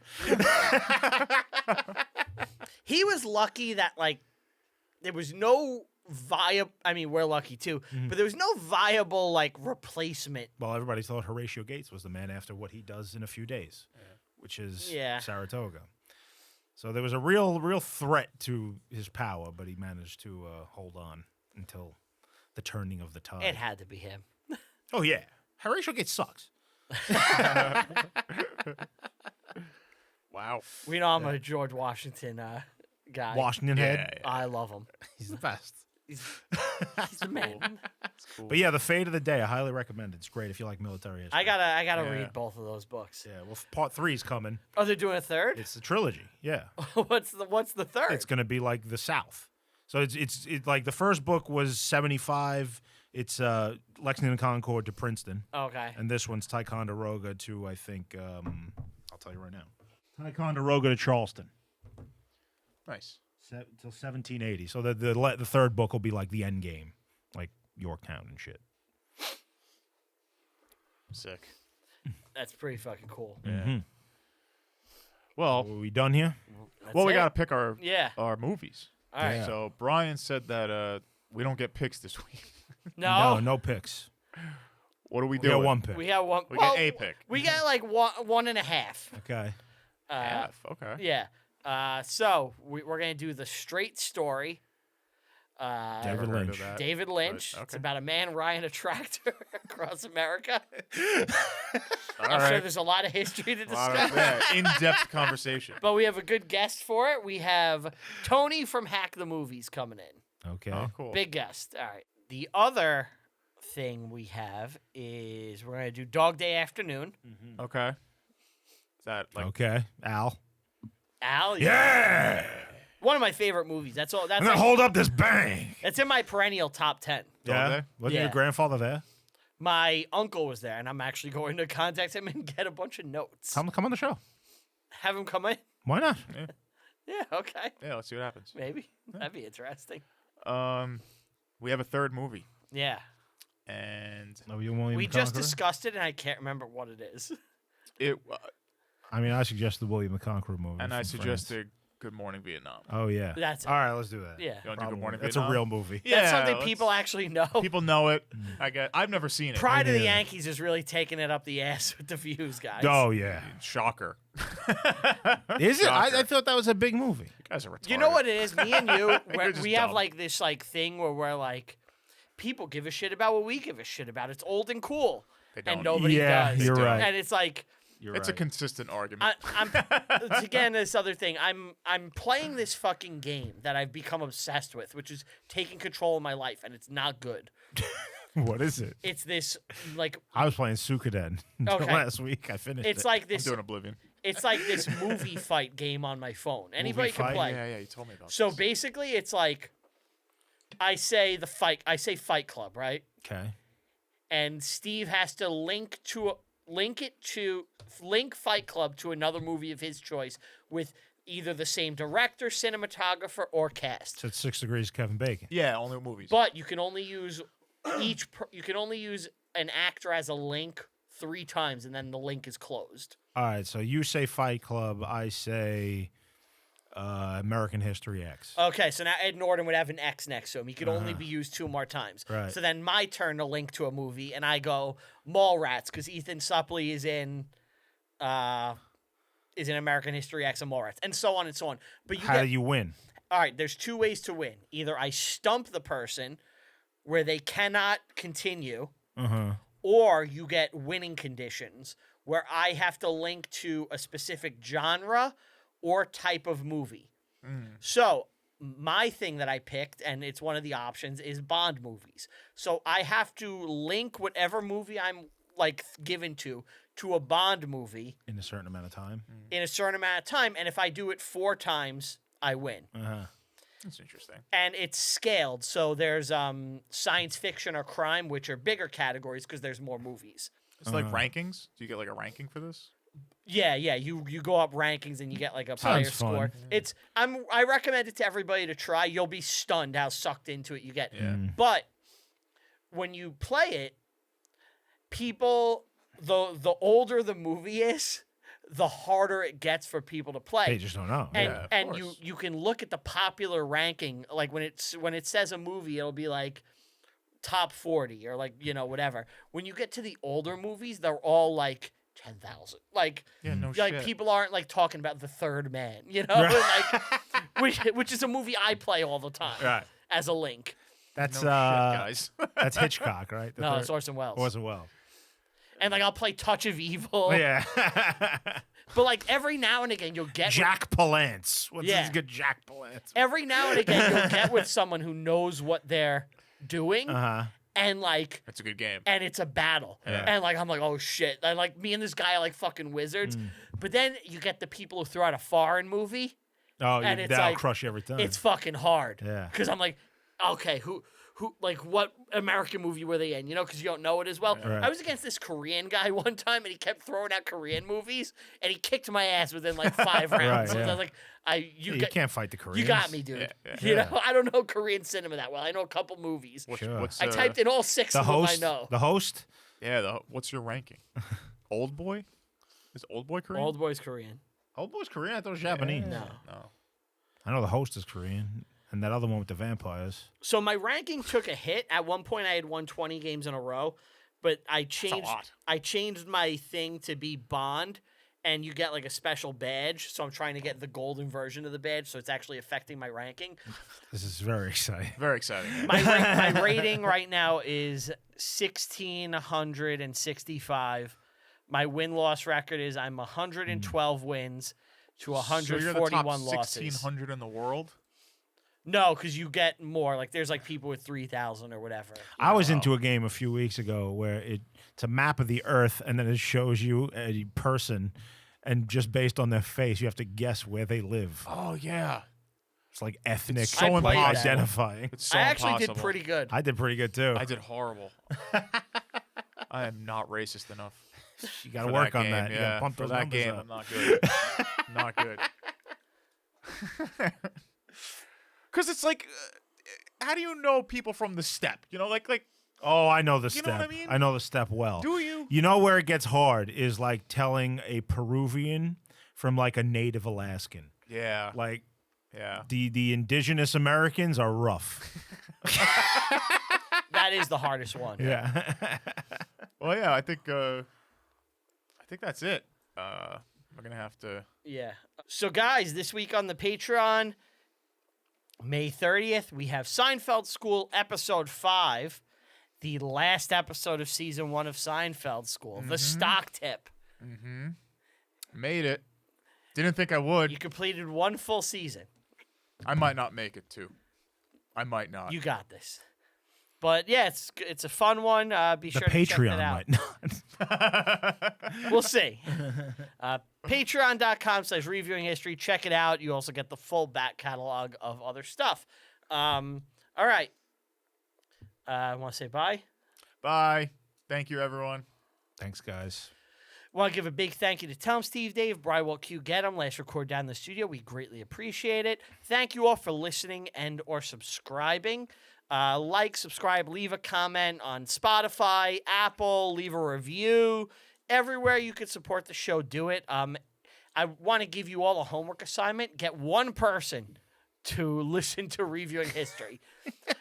he was lucky that there was no viable. I mean, we're lucky too, but there was no viable replacement. Well, everybody thought Horatio Gates was the man after what he does in a few days, which is Saratoga. So there was a real threat to his power, but he managed to hold on until the turning of the tide. It had to be him. Oh, yeah. Horatio Gates sucks. Wow. We know I'm a George Washington guy. Washington head. Yeah. I love him. He's the best. He's the man. That's cool. But yeah, The Fate of the Day, I highly recommend it. It's great if you like military history. I gotta Yeah. read both of those books. Yeah, well, part 3 is coming. Oh, they're doing a third? It's a trilogy. Yeah. What's the third? It's going to be like the South. So it's like the first book was 75. It's Lexington and Concord to Princeton. Okay. And this one's Ticonderoga to, I think, I'll tell you right now. Ticonderoga to Charleston. Nice. Till 1780. So the third book will be like the end game, like Yorktown and shit. Sick. That's pretty fucking cool. Mm-hmm. Well, Are we done here? That's we it. got to pick our Yeah. movies. All right. Yeah. So Brian said that we don't get picks this week. No picks. What do we We do? got one pick. We got one. We well, get a pick. We got like one and a half. Okay. Half. Okay. Yeah. So we're gonna do the straight story. David Never heard Lynch. of that. David Lynch. But, It's okay. about a man riding a tractor across America. All I'm sure right. there's a lot of history to A lot discuss. of in-depth conversation. But we have a good guest for it. We have Tony from Hack the Movies coming in. Okay. Oh, cool. Big guest. All right. The other thing we have is we're gonna do Dog Day Afternoon. Okay. Is that like Okay. Al. Al, Yeah. one of my favorite movies. That's all. That's I'm gonna like, hold up this bang. that's in my perennial top 10. Yeah. Day? Wasn't Yeah. your grandfather there? My uncle was there, and I'm actually going to contact him and get a bunch of notes. Come on the show. Have him come in. Why not? Yeah. Okay. Yeah, let's see what happens. Maybe that'd be interesting. We have a third movie, Yeah. and No, you won't even We just Conqueror? discussed it, and I can't remember what it is. it I mean, I suggested the William the Conqueror movie. and I from suggested Good Morning Vietnam. France. Oh yeah. That's- all right. Let's do that. Yeah. You want to do Good Morning That's Vietnam? a real movie. That's something let's- people actually know. people know it. I've never seen it. Pride of the neither. Yankees is really taking it up the ass with the views, guys. Oh yeah. Shocker. Is it? I Shocker. thought that was a big movie. You guys are retarded. You know what it is? Me and you, You're just we have dumb. like this like thing where we're like, people give a shit about what we give a shit about. It's old and cool, They don't. and nobody Yeah, does. you're right. And it's like, You're It's right. a consistent argument. it's again this other thing. I'm playing this fucking game that I've become obsessed with, which is taking control of my life, and it's not good. What is it? It's this like I was playing Suikoden Okay. last week. I finished it's it. like I'm this. doing Oblivion. It's like this movie fight game on my phone. Anybody can fight? play. Yeah, you told me about So this. basically, it's like I say Fight Club, right? Okay. And Steve has to link Fight Club to another movie of his choice with either the same director, cinematographer, or cast. So it's 6 Degrees Kevin Bacon. Yeah, only movies. But you can only use you can only use an actor as a link 3 times, and then the link is closed. All right. So you say Fight Club. I say American History X. Okay, so now Ed Norton would have an X next to him. He could only be used 2 more times. Right. So then my turn to link to a movie, and I go Mallrats because Ethan Suplee is in American History X and Mallrats, and so on and so on. But you How get do you win? all right. There's 2 ways to win. Either I stump the person, where they cannot continue, or you get winning conditions where I have to link to a specific genre or type of movie. So my thing that I picked, and it's one of the options, is Bond movies. So I have to link whatever movie I'm like given to a Bond movie In a certain amount of time. in a certain amount of time, and if I do it 4 times, I win. That's interesting. And it's scaled, so there's science fiction or crime, which are bigger categories because there's more movies. It's like rankings. Do you get like a ranking for this? Yeah. You go up rankings and you get like a player Sounds fun. score. I recommend it to everybody to try. You'll be stunned how sucked into it you get. Yeah. But when you play it, people the older the movie is, the harder it gets for people to play. They just don't know. And Yeah, of and course. you can look at the popular ranking, like when it says a movie, it'll be like top 40 or like, whatever. When you get to the older movies, they're all like 10,000. Like Yeah, no like shit. people aren't like talking about The Third Man, like which is a movie I play all the time Right. as a link. That's No shit, guys. that's Hitchcock, right? The No, third- it's Orson Welles. Orson Welles. And like I'll play Touch of Evil. Yeah. But like every now and again you'll get Jack Palance. What's Yeah. this good Jack Palance? every now and again you'll get with someone who knows what they're doing and like That's a good game. and it's a battle. Yeah. And like I'm like, oh shit. And like me and this guy are like fucking wizards. But then you get the people who throw out a foreign movie. Oh, And yeah, it's that'll like- crush you every time. It's fucking hard. Yeah. Because I'm like, okay, what American movie were they in, because you don't know it as well. Right. I was against this Korean guy one time, and he kept throwing out Korean movies, and he kicked my ass within like 5 rounds. Right, So I yeah. was like, You can't fight the Koreans. you got me, dude. Yeah. I don't know Korean cinema that well. I know a couple movies. Sure. I typed in all 6 The of them I host. know. The host. Yeah, what's your ranking? Old Boy? Is Old Boy Korean? Old Boy's Korean. Old Boy's Korean. I thought it was Japanese. No. No. I know the host is Korean, and that other one with the vampires. So my ranking took a hit. At one point, I had won 20 games in a row, but I changed my thing to be Bond, and you get like a special badge. So I'm trying to get the golden version of the badge, so it's actually affecting my ranking. This is very exciting. Very exciting. My rating right now is 1,665. My win-loss record is I'm 112 wins to 141 so you're the top losses. 1,600 in the world? No, because you get more. Like there's like people with 3,000 or whatever. I was into a game a few weeks ago where it's a map of the Earth, and then it shows you a person, and just based on their face, you have to guess where they live. Oh, yeah. It's like ethnic so I played that. identifying. It's so I actually did impossible. pretty good. I did pretty good too. I did horrible. I am not racist enough. You got to for work that on game, that. You got Yeah, to pump for those that numbers game, up. I'm not good. Not good. Because it's like, how do you know people from the steppe? Like. Oh, I know the You step. know what I mean? I know the step well. Do you? You know where it gets hard is like telling a Peruvian from like a native Alaskan. Yeah. Like Yeah. the indigenous Americans are rough. That is the hardest one. Yeah. Well, yeah. I think that's it. We're gonna have to. Yeah. So, guys, this week on the Patreon, May 30th, we have Seinfeld School Episode 5, the last episode of Season 1 of Seinfeld School, the stock tip. Made it. Didn't think I would. You completed one full season. I might not make it too. I might not. You got this. But, yeah, it's a fun one. Be The sure to check Patreon it out. might not. We'll see. Patreon.com/reviewing history. Check it out. You also get the full back catalog of other stuff. All right. I want to say bye. Bye. Thank you, everyone. Thanks, guys. Want to give a big thank you to Tom, Steve, Dave, Brywell, Q, Get 'em. Last record down in the studio. We greatly appreciate it. Thank you all for listening and or subscribing. Like, subscribe, leave a comment on Spotify, Apple, leave a review. Everywhere you can support the show, do it. I want to give you all a homework assignment. Get one person to listen to Reviewing History.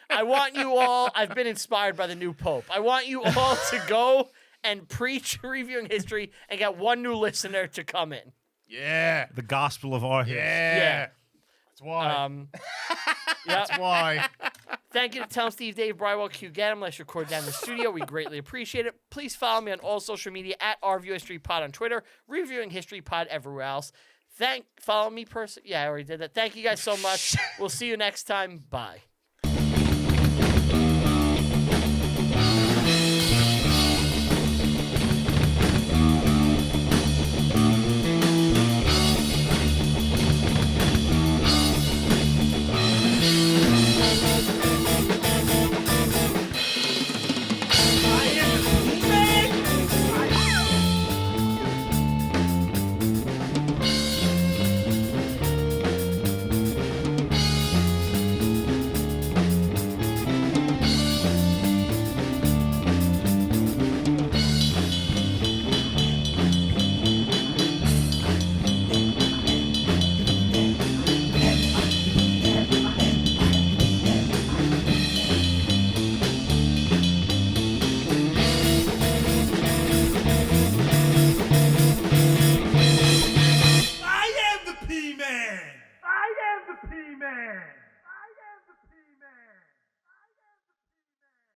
I want you all, I've been inspired by the new Pope. I want you all to go and preach Reviewing History and get one new listener to come in. Yeah. The gospel of our Yeah. That's why. Yeah. That's why. Thank you to Tom, Steve, Dave, Brywell, Q, Get 'em. Let's record down in the studio. We greatly appreciate it. Please follow me on all social media at Review History Pod on Twitter, Reviewing History Pod everywhere else. Follow me personally. Yeah, I already did that. Thank you guys so much. We'll see you next time. Bye. I am the P-Man!